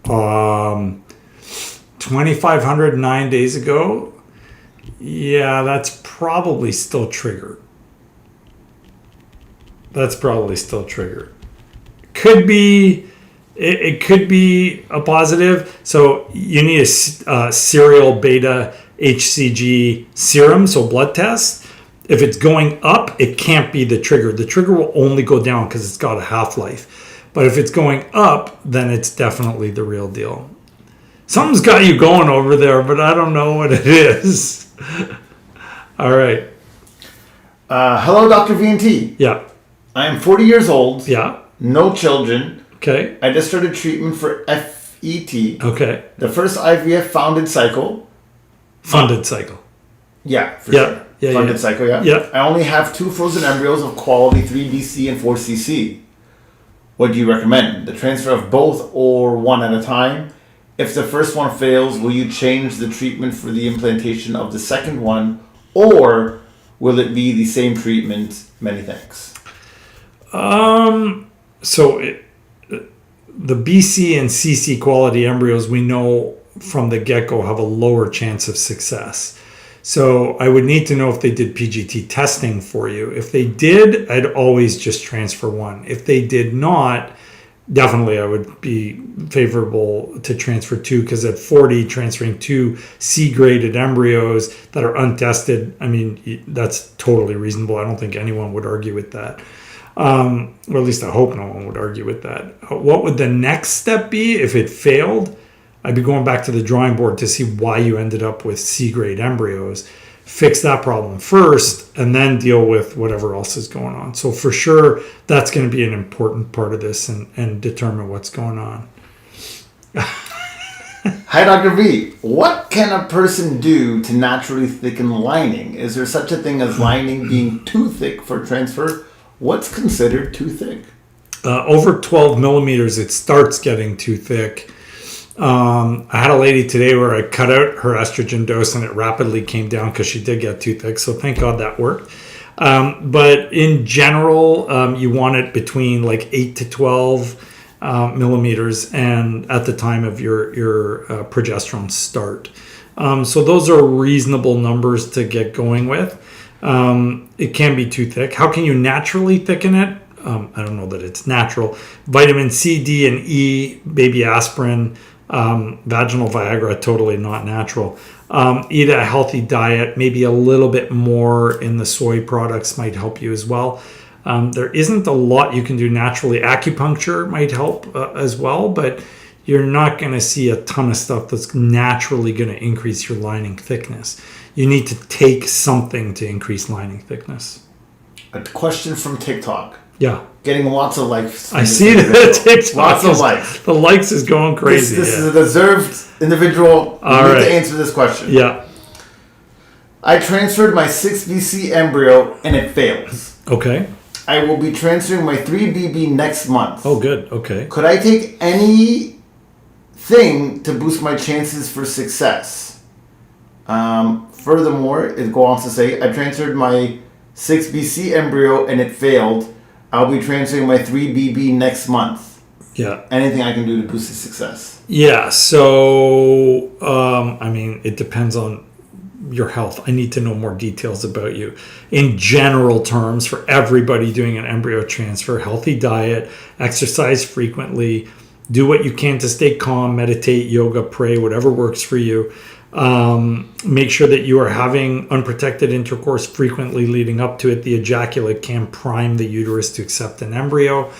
2,500 9 days ago. Yeah, that's probably still triggered. Could be, it could be a positive. So you need a serial beta HCG serum, so blood test. If it's going up, it can't be the trigger. The trigger will only go down because it's got a half-life. But if it's going up, then it's definitely the real deal. Something's got you going over there, but I don't know what it is. All right. Hello, Dr. VNT. Yeah. I am 40 years old. Yeah. No children. Okay. I just started treatment for FET. Okay. The first IVF funded cycle. Funded cycle. Yeah, for Yeah. sure. Yeah, Funded yeah. cycle, yeah. Yeah. I only have 2 frozen embryos of quality 3BC and 4CC. What do you recommend? The transfer of both or one at a time? If the first one fails, will you change the treatment for the implantation of the second one, or will it be the same treatment? Many thanks. The BC and CC quality embryos, we know from the get-go, have a lower chance of success. So I would need to know if they did PGT testing for you. If they did, I'd always just transfer one. If they did not, definitely I would be favorable to transfer 2, because at 40, transferring 2 C-graded embryos that are untested, I mean, that's totally reasonable. I don't think anyone would argue with that. Or at least I hope no one would argue with that. What would the next step be if it failed? I'd be going back to the drawing board to see why you ended up with C-grade embryos. Fix that problem first, and then deal with whatever else is going on. So for sure, that's going to be an important part of this, and determine what's going on. Hi, Dr. V. What can a person do to naturally thicken lining? Is there such a thing as lining being too thick for transfer? What's considered too thick? Over 12 millimeters, it starts getting too thick. I had a lady today where I cut out her estrogen dose and it rapidly came down because she did get too thick. So thank God that worked. But in general, you want it between like 8 to 12 millimeters, and at the time of your progesterone start. So those are reasonable numbers to get going with. It can be too thick. How can you naturally thicken it? I don't know that it's natural. Vitamin C, D, and E, baby aspirin, vaginal Viagra, totally not natural. Eat a healthy diet, maybe a little bit more in the soy products might help you as well. There isn't a lot you can do naturally. Acupuncture might help as well, but you're not going to see a ton of stuff that's naturally going to increase your lining thickness. You need to take something to increase lining thickness. A question from TikTok. Yeah. Getting lots of likes. I see that TikTok. Lots of likes. The likes is going crazy. This is a deserved individual. You need to answer this question. Yeah. I transferred my 6BC embryo and it fails. Okay. I will be transferring my 3BB next month. Oh, good. Okay. Could I take anything to boost my chances for success? Furthermore, it goes on to say, I transferred my 6BC embryo and it failed. I'll be transferring my 3BB next month. Yeah. Anything I can do to boost the success? Yeah. So, I mean, it depends on your health. I need to know more details about you. In general terms, for everybody doing an embryo transfer, healthy diet, exercise frequently, do what you can to stay calm, meditate, yoga, pray, whatever works for you. Make sure that you are having unprotected intercourse frequently leading up to it. The ejaculate can prime the uterus to accept an embryo.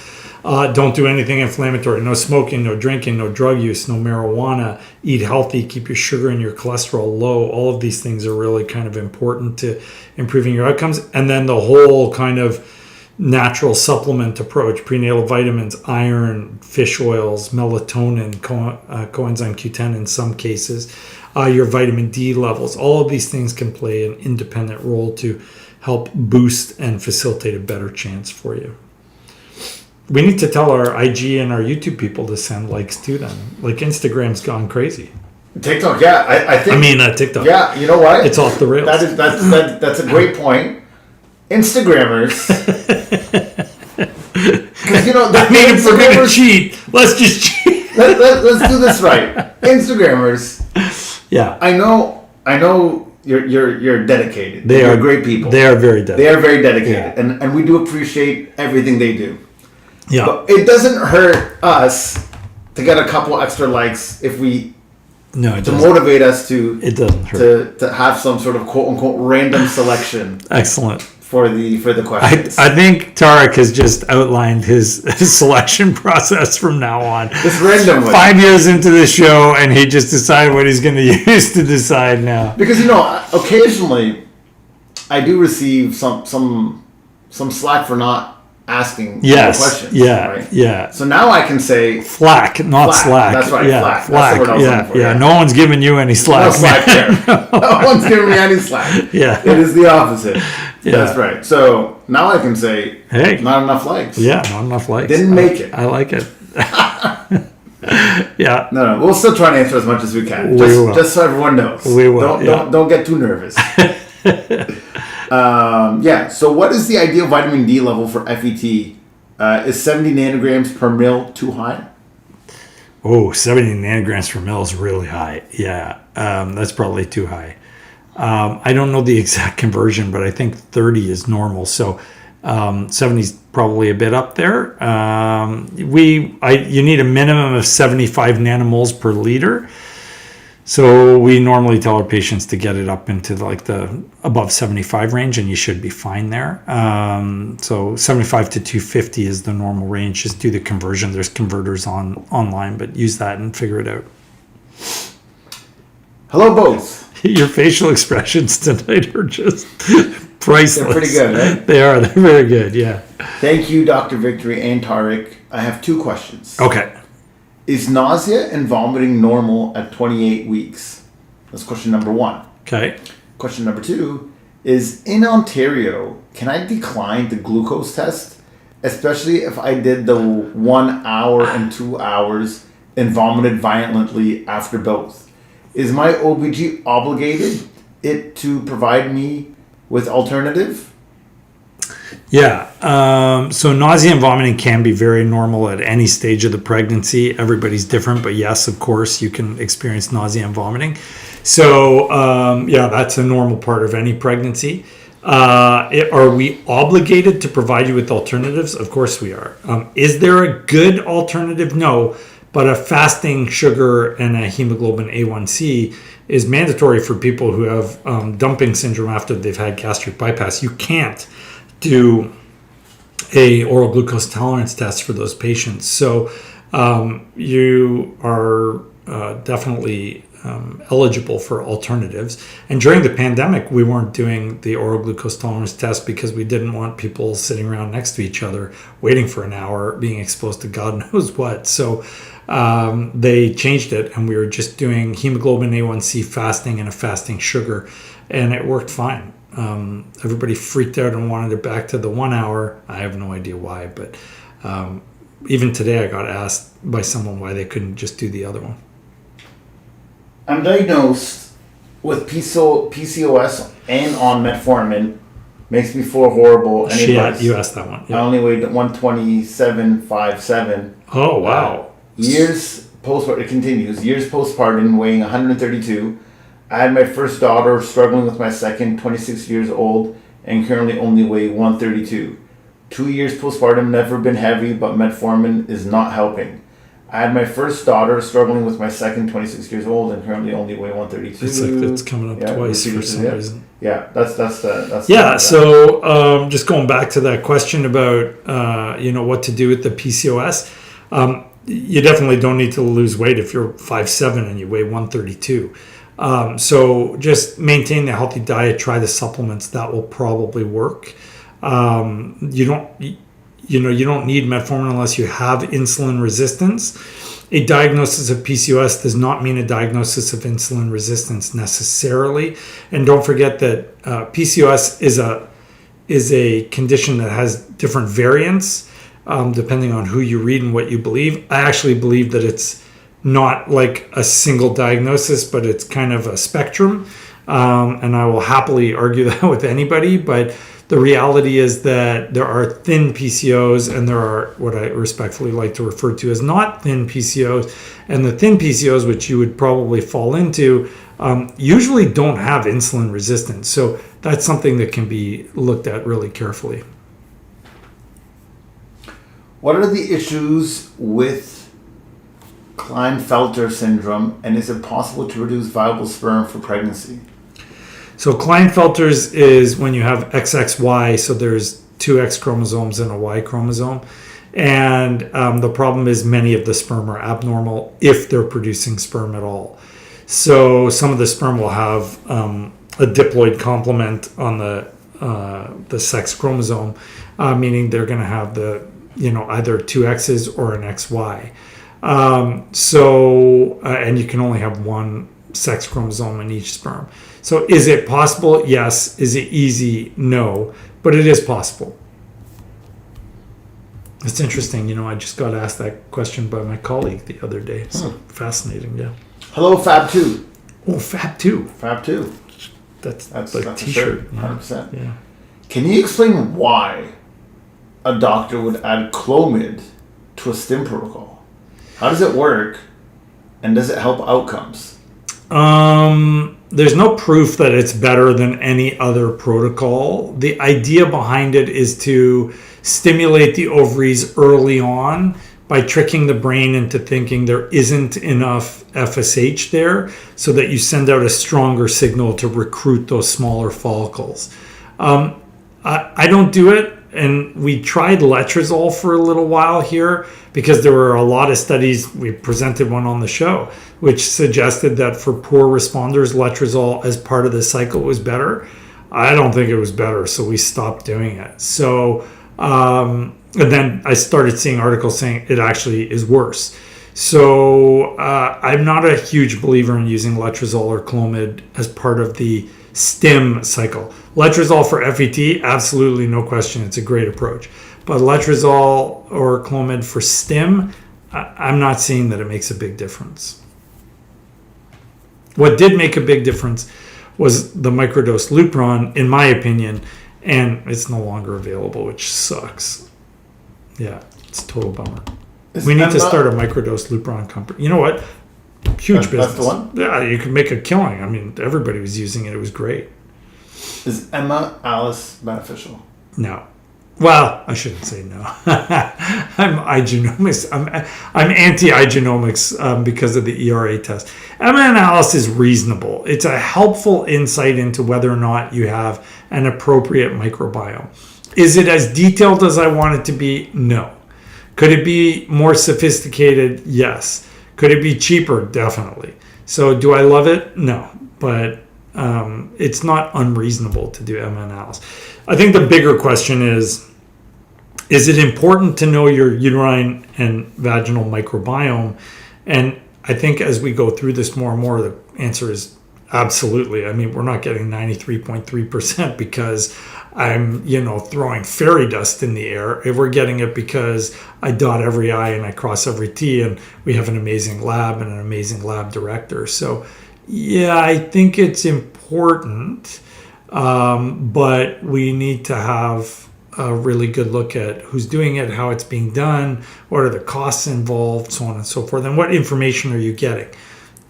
Don't do anything inflammatory. No smoking, no drinking, no drug use, no marijuana. Eat healthy. Keep your sugar and your cholesterol low. All of these things are really kind of important to improving your outcomes. And then the whole kind of natural supplement approach, prenatal vitamins, iron, fish oils, melatonin, coenzyme Q10 in some cases, your vitamin D levels. All of these things can play an independent role to help boost and facilitate a better chance for you. We need to tell our IG and our YouTube people to send likes to them. Like Instagram's gone crazy. TikTok, yeah. I think. TikTok. Yeah, you know what? It's off the rails. That's a great point. Instagrammers. Because, you know, if we're going to cheat, let's just cheat. Let's do this right. Instagrammers. Yeah. I know you're dedicated. They You're are great people. They are very dedicated. They are very dedicated, and we do appreciate everything they do. Yeah. But it doesn't hurt us to get a couple extra likes if we No, it to doesn't. motivate us to It doesn't hurt. to have some sort of quote unquote random selection Excellent. for the questions. I think Tarek has just outlined his selection process from now on. Just randomly. 5 years into the show, and he just decided what he's going to use to decide now. Because occasionally I do receive some slack for not asking Yes. questions. Yeah. Right? Yeah. So now I can say Flack, not Flack. slack. That's right, Yeah, flack. That's the flack. word I was Yeah, looking for, yeah. yeah. No one's giving you any slack. no slack man. there. No one's giving me any slack. Yeah. It is the opposite. Yeah. That's right. So now I can say, Hey. not enough likes. Yeah, not enough likes. Didn't make it. I like it. Yeah. No. We'll still try to answer as much as we can. We will. Just so everyone knows. We will, yeah. Don't get too nervous. So what is the ideal vitamin D level for FET? Is 70 nanograms per mil too high? Oh, 70 nanograms per mil is really high. Yeah, that's probably too high. I don't know the exact conversion, but I think 30 is normal. So 70 is probably a bit up there. You need a minimum of 75 nanomoles per liter. So we normally tell our patients to get it up into like the above 75 range, and you should be fine there. So 75 to 250 is the normal range. Just do the conversion. There's converters online, but use that and figure it out. Hello, both. Your facial expressions tonight are just priceless. They're pretty good, right? They are. They're very good. Yeah. Thank you, Dr. Victory and Tarek. I have two questions. Okay. Is nausea and vomiting normal at 28 weeks? That's question number one. Okay. Question number two is, in Ontario, can I decline the glucose test, especially if I did the 1 hour and 2 hours and vomited violently after both? Is my OBG obligated to provide me with alternative? Yeah. So nausea and vomiting can be very normal at any stage of the pregnancy. Everybody's different, but yes, of course, you can experience nausea and vomiting. So that's a normal part of any pregnancy. Are we obligated to provide you with alternatives? Of course we are. Is there a good alternative? No, but a fasting sugar and a hemoglobin A1C is mandatory for people who have dumping syndrome after they've had gastric bypass. You can't do a oral glucose tolerance test for those patients. So you are definitely eligible for alternatives. And during the pandemic, we weren't doing the oral glucose tolerance test because we didn't want people sitting around next to each other waiting for an hour, being exposed to God knows what. So they changed it, and we were just doing hemoglobin A1C fasting and a fasting sugar, and it worked fine. Everybody freaked out and wanted it back to the 1 hour. I have no idea why, but even today I got asked by someone why they couldn't just do the other one. I'm diagnosed with PCOS and on metformin. Makes me feel horrible. Shit, you asked that one. I only weighed 127.57. Oh, wow. Years postpartum, it continues. Years postpartum, weighing 132. I had my first daughter, struggling with my second, 26 years old, and currently only weigh 132. 2 years postpartum, never been heavy, but metformin is not helping. I had my first daughter, struggling with my second, 26 years old, and currently only weigh 132. It's like it's coming up twice for some reason. Yeah, that's So just going back to that question about what to do with the PCOS, you definitely don't need to lose weight if you're 5'7" and you weigh 132. So just maintain the healthy diet, try the supplements, that will probably work. You don't need metformin unless you have insulin resistance. A diagnosis of PCOS does not mean a diagnosis of insulin resistance necessarily. And don't forget that PCOS is a condition that has different variants depending on who you read and what you believe. I actually believe that it's not like a single diagnosis, but it's kind of a spectrum. And I will happily argue that with anybody, but the reality is that there are thin PCOs and there are what I respectfully like to refer to as not thin PCOs. And the thin PCOs, which you would probably fall into, usually don't have insulin resistance. So that's something that can be looked at really carefully. What are the issues with Klinefelter syndrome, and is it possible to reduce viable sperm for pregnancy? So Klinefelter's is when you have XXY, so there's two X chromosomes and a Y chromosome. And the problem is many of the sperm are abnormal if they're producing sperm at all. So some of the sperm will have a diploid complement on the sex chromosome, meaning they're going to have the either two X's or an XY. And you can only have one sex chromosome in each sperm. So is it possible? Yes. Is it easy? No. But it is possible. It's interesting. I just got asked that question by my colleague the other day. So fascinating, yeah. Hello, Fab2. Oh, Fab2. Fab2. That's a t-shirt. 100%. Yeah. Can you explain why a doctor would add Clomid to a stim protocol? How does it work? And does it help outcomes? There's no proof that it's better than any other protocol. The idea behind it is to stimulate the ovaries early on by tricking the brain into thinking there isn't enough FSH there, so that you send out a stronger signal to recruit those smaller follicles. I don't do it. And we tried letrozole for a little while here because there were a lot of studies. We presented one on the show, which suggested that for poor responders, letrozole as part of the cycle was better. I don't think it was better, so we stopped doing it. So, and then I started seeing articles saying it actually is worse. So I'm not a huge believer in using letrozole or Clomid as part of the stim cycle. Letrozole for FET, absolutely no question. It's a great approach. But letrozole or Clomid for stim, I'm not seeing that it makes a big difference. What did make a big difference was the microdose Lupron, in my opinion, and it's no longer available, which sucks. Yeah, it's a total bummer. We need to start a microdose Lupron company. You know what? Huge business. That's the one? Yeah, you can make a killing. I mean, everybody was using it. It was great. Is Emma Alice beneficial? No. Well, I shouldn't say no. I'm igenomics. I'm anti-igenomics because of the ERA test. Emma and Alice is reasonable. It's a helpful insight into whether or not you have an appropriate microbiome. Is it as detailed as I want it to be? No. Could it be more sophisticated? Yes. Could it be cheaper? Definitely. So do I love it? No. But it's not unreasonable to do Emma and Alice. I think the bigger question is it important to know your uterine and vaginal microbiome? And I think as we go through this more and more, the answer is absolutely. I mean, we're not getting 93.3% because I'm, throwing fairy dust in the air. If we're getting it because I dot every I and I cross every T, and we have an amazing lab and an amazing lab director. So, yeah, I think it's important, but we need to have a really good look at who's doing it, how it's being done, what are the costs involved, so on and so forth, and what information are you getting.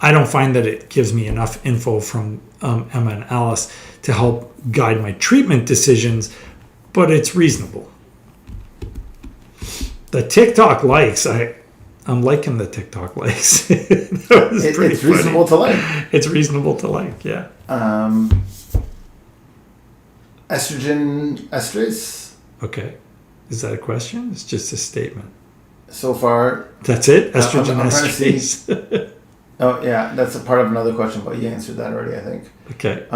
I don't find that it gives me enough info from Emma and Alice to help guide my treatment decisions, but it's reasonable. The TikTok likes, I'm liking the TikTok likes. It's reasonable to like. It's reasonable to like, yeah. Estrogen estrase? Okay. Is that a question? It's just a statement. So far. That's it? Estrogen I'm estrase? Oh, yeah. That's a part of another question, but you answered that already, I think. Okay.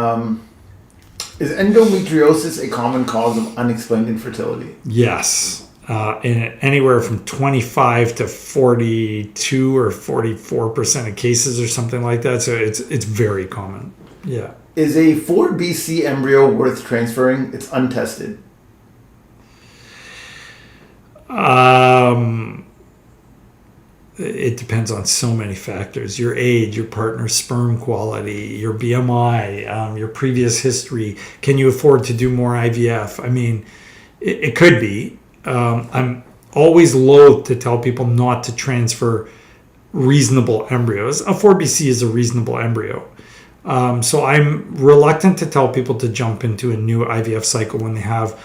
Is endometriosis a common cause of unexplained infertility? Yes. In anywhere from 25 to 42 or 44% of cases or something like that. So it's very common. Yeah. Is a 4BC embryo worth transferring? It's untested. It depends on so many factors: your age, your partner's sperm quality, your BMI, your previous history. Can you afford to do more IVF? I mean, it could be. I'm always loath to tell people not to transfer reasonable embryos. A 4BC is a reasonable embryo. So I'm reluctant to tell people to jump into a new IVF cycle when they have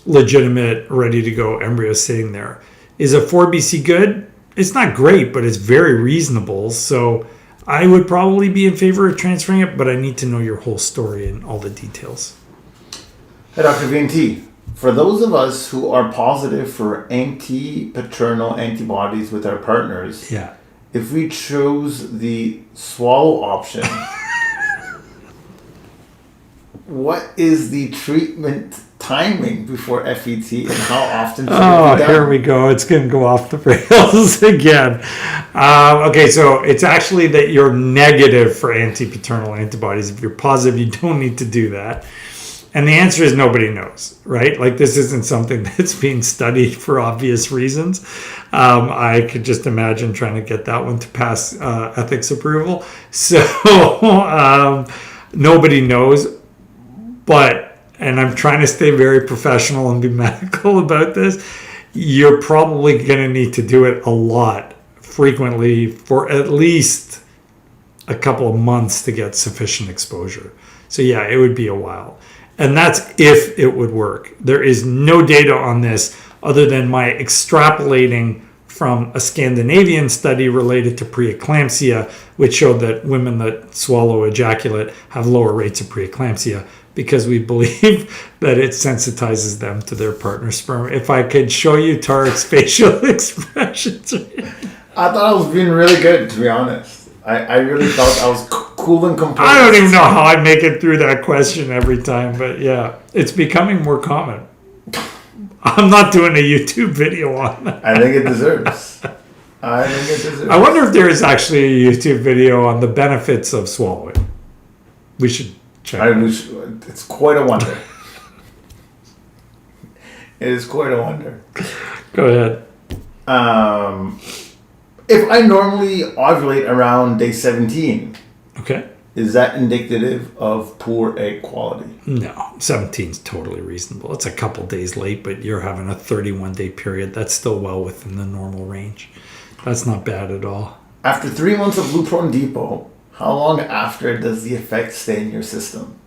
legitimate, ready to go embryos sitting there. Is a 4BC good? It's not great, but it's very reasonable. So I would probably be in favor of transferring it, but I need to know your whole story and all the details. Hey, Dr. VNT, for those of us who are positive for anti-paternal antibodies with our partners, Yeah. if we chose the swallow option, what is the treatment timing before FET and how often should it be done? Here we go. It's going to go off the rails again. Okay, so it's actually that you're negative for anti-paternal antibodies. If you're positive, you don't need to do that. And the answer is nobody knows, right? Like, this isn't something that's being studied for obvious reasons. I could just imagine trying to get that one to pass ethics approval. So nobody knows. But, and I'm trying to stay very professional and be medical about this, you're probably going to need to do it a lot, frequently, for at least a couple of months to get sufficient exposure. So yeah, it would be a while. And that's if it would work. There is no data on this other than my extrapolating from a Scandinavian study related to preeclampsia, which showed that women that swallow ejaculate have lower rates of preeclampsia because we believe that it sensitizes them to their partner's sperm. If I could show you Tarek's facial expressions. I thought I was being really good, to be honest. I really felt I was cool and composed. I don't even know how I make it through that question every time, but yeah, it's becoming more common. I'm not doing a YouTube video on that. I think it deserves. I wonder if there is actually a YouTube video on the benefits of swallowing. We should check. It's quite a wonder. It is quite a wonder. Go ahead. If I normally ovulate around day 17, okay, is that indicative of poor egg quality? No, 17 is totally reasonable. It's a couple days late, but you're having a 31-day period. That's still well within the normal range. That's not bad at all. After 3 months of Lupron Depot, how long after does the effect stay in your system?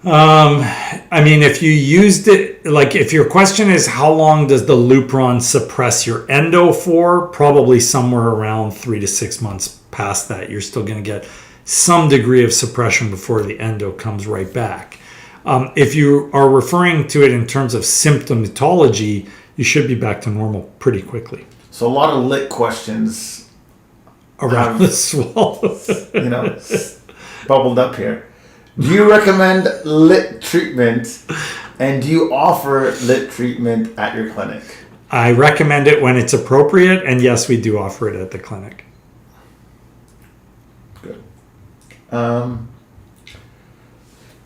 I mean, if you used it, like if your question is how long does the Lupron suppress your endo for, probably somewhere around 3 to 6 months past that, you're still going to get some degree of suppression before the endo comes right back. If you are referring to it in terms of symptomatology, you should be back to normal pretty quickly. So a lot of lit questions around the swallow, bubbled up here. Do you recommend lit treatment, and do you offer lit treatment at your clinic? I recommend it when it's appropriate, and yes, we do offer it at the clinic. Good. Can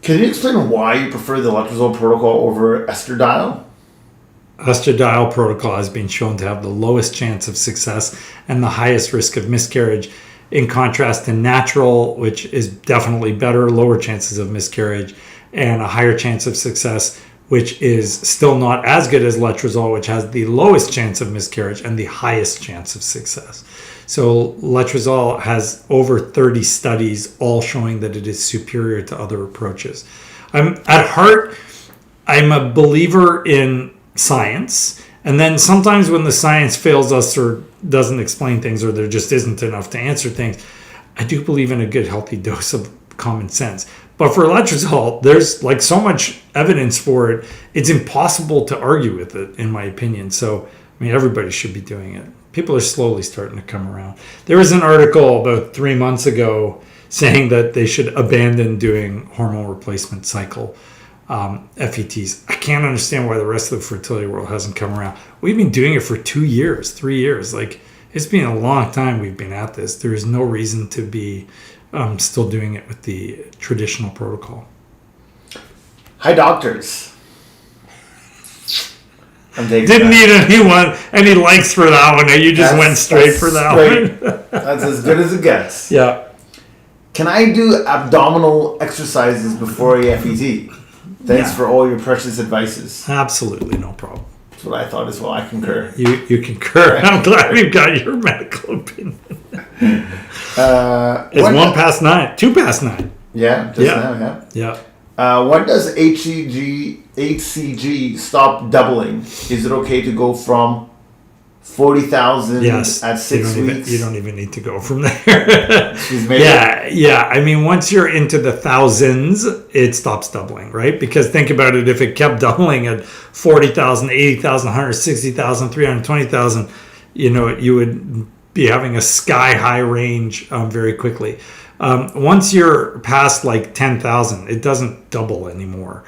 you explain why you prefer the letrozole protocol over estradiol? Estradiol protocol has been shown to have the lowest chance of success and the highest risk of miscarriage, in contrast to natural, which is definitely better, lower chances of miscarriage, and a higher chance of success, which is still not as good as letrozole, which has the lowest chance of miscarriage and the highest chance of success. So letrozole has over 30 studies all showing that it is superior to other approaches. At heart, I'm a believer in science. And then sometimes when the science fails us or doesn't explain things, or there just isn't enough to answer things, I do believe in a good healthy dose of common sense. But for letrozole, there's like so much evidence for it, it's impossible to argue with it, in my opinion. So, I mean, everybody should be doing it. People are slowly starting to come around. There was an article about 3 months ago saying that they should abandon doing hormone replacement cycle FETs. I can't understand why the rest of the fertility world hasn't come around. We've been doing it for 2 years, 3 years. Like, it's been a long time we've been at this. There is no reason to be still doing it with the traditional protocol. Hi, doctors. Didn't need any likes for that one. You just went straight for that one. That's as good as it gets. Yeah. Can I do abdominal exercises before a FET? Thanks for all your precious advices. Absolutely, no problem. That's what I thought as well. I concur. You concur. I'm glad we've got your medical opinion. It's 1 past 9. 2 past 9. Yeah, just now, Yeah. When does HCG stop doubling? Is it okay to go from 40,000 at 6 weeks? You don't even need to go from there. She's made it. Yeah. I mean, once you're into the thousands, it stops doubling, right? Because think about it. If it kept doubling at 40,000, 80,000, 160,000, 320,000, you would be having a sky high range very quickly. Once you're past like 10,000, it doesn't double anymore.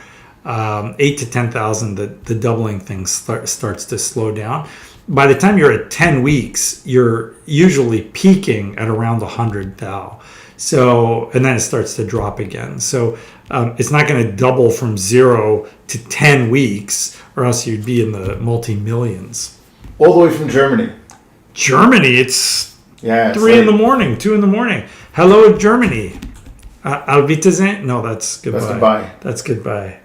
8 to 10,000, the doubling thing starts to slow down. By the time you're at 10 weeks, you're usually peaking at around 100 thou. So, and then it starts to drop again. So it's not going to double from 0 to 10 weeks, or else you'd be in the multi-millions. All the way from Germany. Germany, it's 3 in the morning, 2 in the morning. Hello, Germany. Auf Wiedersehen? No, that's goodbye. That's goodbye.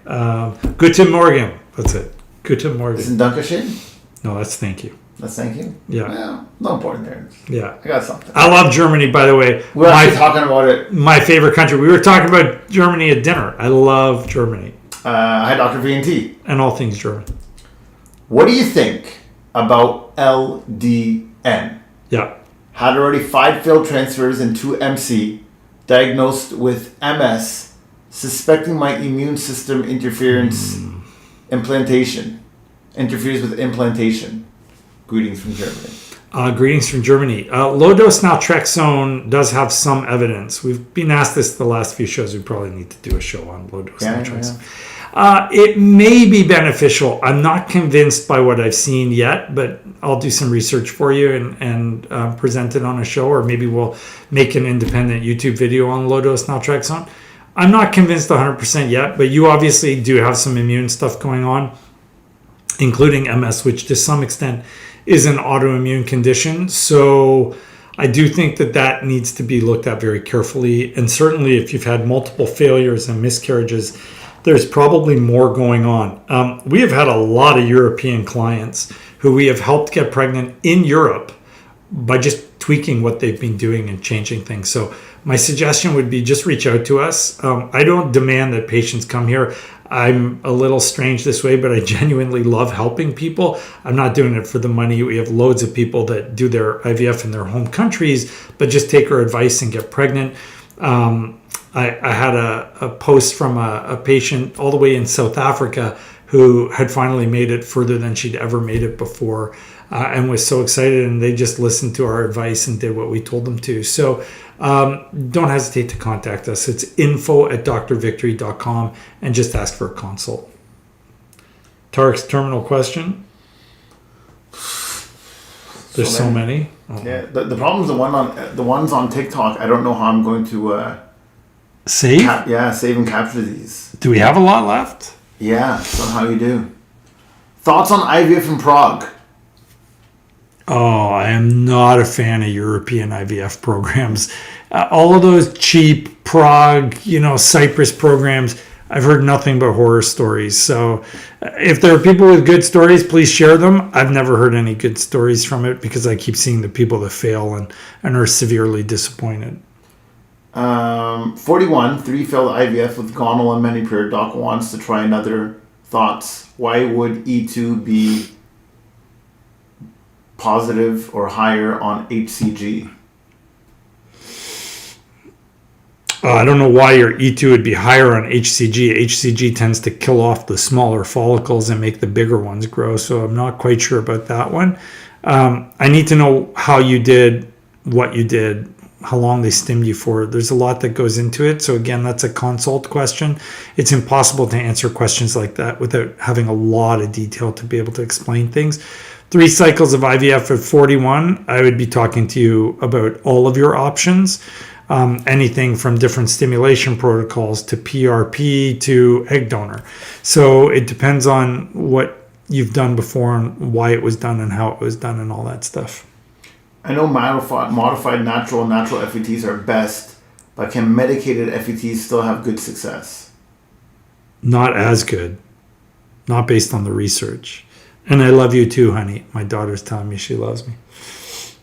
Guten Morgen. That's it. Guten Morgen. Isn't Dankeschön? No, that's thank you. That's thank you? Yeah. Well, no important there. Yeah. I got something. I love Germany, by the way. We're actually talking about it. My favorite country. We were talking about Germany at dinner. I love Germany. Hi, Dr. VNT. And all things German. What do you think about LDN? Yeah. Had already 5 failed transfers and 2 MC. Diagnosed with MS. Suspecting my immune system interferes with implantation. Greetings from Germany. Greetings from Germany. Low-dose naltrexone does have some evidence. We've been asked this the last few shows. We probably need to do a show on low-dose naltrexone. It may be beneficial. I'm not convinced by what I've seen yet, but I'll do some research for you and present it on a show, or maybe we'll make an independent YouTube video on low-dose naltrexone. I'm not convinced 100% yet, but you obviously do have some immune stuff going on, including MS, which to some extent is an autoimmune condition. So I do think that needs to be looked at very carefully. And certainly if you've had multiple failures and miscarriages, there's probably more going on. We have had a lot of European clients who we have helped get pregnant in Europe by just tweaking what they've been doing and changing things. So my suggestion would be just reach out to us. I don't demand that patients come here. I'm a little strange this way, but I genuinely love helping people. I'm not doing it for the money. We have loads of people that do their IVF in their home countries, but just take our advice and get pregnant. I had a post from a patient all the way in South Africa who had finally made it further than she'd ever made it before, and was so excited, and they just listened to our advice and did what we told them to. So don't hesitate to contact us. It's info@drvictory.com and just ask for a consult. Tarek's terminal question. There's so many. Oh. Yeah, the problem is the ones on TikTok. I don't know how I'm going to save. Save and capture these. Do we have a lot left? Yeah, somehow you do. Thoughts on IVF in Prague? Oh, I am not a fan of European IVF programs. All of those cheap Prague, Cyprus programs, I've heard nothing but horror stories. So if there are people with good stories, please share them. I've never heard any good stories from it because I keep seeing the people that fail and are severely disappointed. 41, 3 failed IVF with gonal and menopause. Doc wants to try another. Thoughts? Why would E2 be positive or higher on HCG? I don't know why your E2 would be higher on HCG. HCG tends to kill off the smaller follicles and make the bigger ones grow, so I'm not quite sure about that one. I need to know how you did, what you did, how long they stimmed you for. There's a lot that goes into it. So again, that's a consult question. It's impossible to answer questions like that without having a lot of detail to be able to explain things. 3 cycles of IVF at 41, I would be talking to you about all of your options. Anything from different stimulation protocols to PRP to egg donor. So it depends on what you've done before and why it was done and how it was done and all that stuff. I know modified natural FETs are best, but can medicated FETs still have good success? Not as good. Not based on the research. And I love you too, honey. My daughter's telling me she loves me.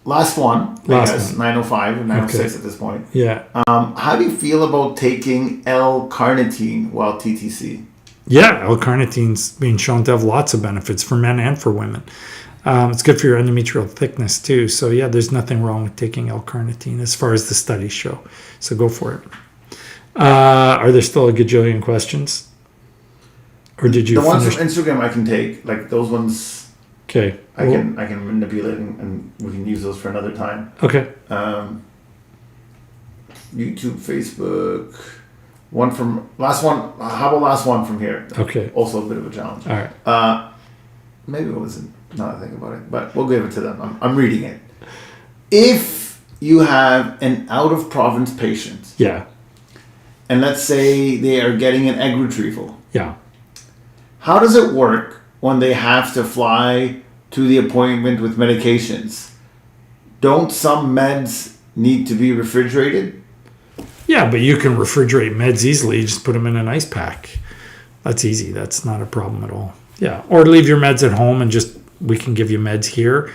Last one. Last I guess, one. 905 and 906 Okay. at this point. Yeah. How do you feel about taking L-carnitine while TTC? Yeah, L-carnitine's being shown to have lots of benefits for men and for women. It's good for your endometrial thickness too. So yeah, there's nothing wrong with taking L-carnitine as far as the studies show. So go for it. Are there still a gajillion questions? Or did you The ones finish? from Instagram I can take, like those ones Okay. I can manipulate and we can use those for another time. Okay. YouTube, Facebook. One from last one. How about last one from here? Okay. Also a bit of a challenge. All right. Maybe it wasn't. Now that I think about it, but we'll give it to them. I'm reading it. If you have an out of province patient, Yeah. and let's say they are getting an egg retrieval, Yeah. how does it work when they have to fly to the appointment with medications? Don't some meds need to be refrigerated? Yeah, but you can refrigerate meds easily. You just put them in an ice pack. That's easy. That's not a problem at all. Yeah. Or leave your meds at home and just, we can give you meds here.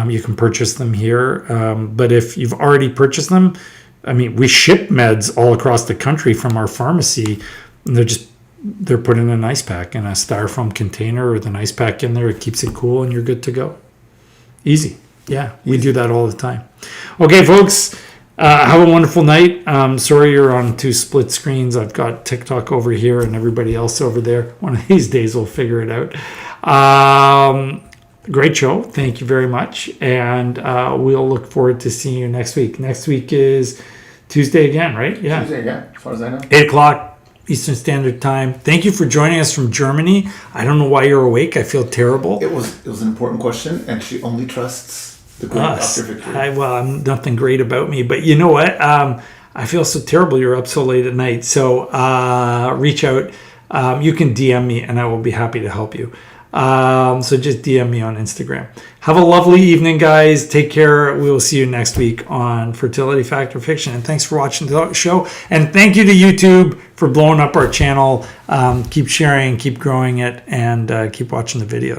You can purchase them here. But if you've already purchased them, I mean, we ship meds all across the country from our pharmacy. And they're put in an ice pack in a styrofoam container with an ice pack in there. It keeps it cool and you're good to go. Easy. Yeah. We do that all the time. Okay, folks. Have a wonderful night. Sorry you're on two split screens. I've got TikTok over here and everybody else over there. One of these days we'll figure it out. Great show. Thank you very much. And we'll look forward to seeing you next week. Next week is Tuesday again, right? Yeah. Tuesday, yeah, as far as I know. 8 o'clock Eastern Standard Time. Thank you for joining us from Germany. I don't know why you're awake. I feel terrible. It was an important question, and she only trusts the great Us. Dr. Victory. I'm nothing great about me, but you know what? I feel so terrible. You're up so late at night. So reach out. You can DM me, and I will be happy to help you. So just DM me on Instagram. Have a lovely evening, guys. Take care. We will see you next week on Fertility Fact or Fiction. And thanks for watching the show. And thank you to YouTube for blowing up our channel. Keep sharing, keep growing it, and keep watching the videos.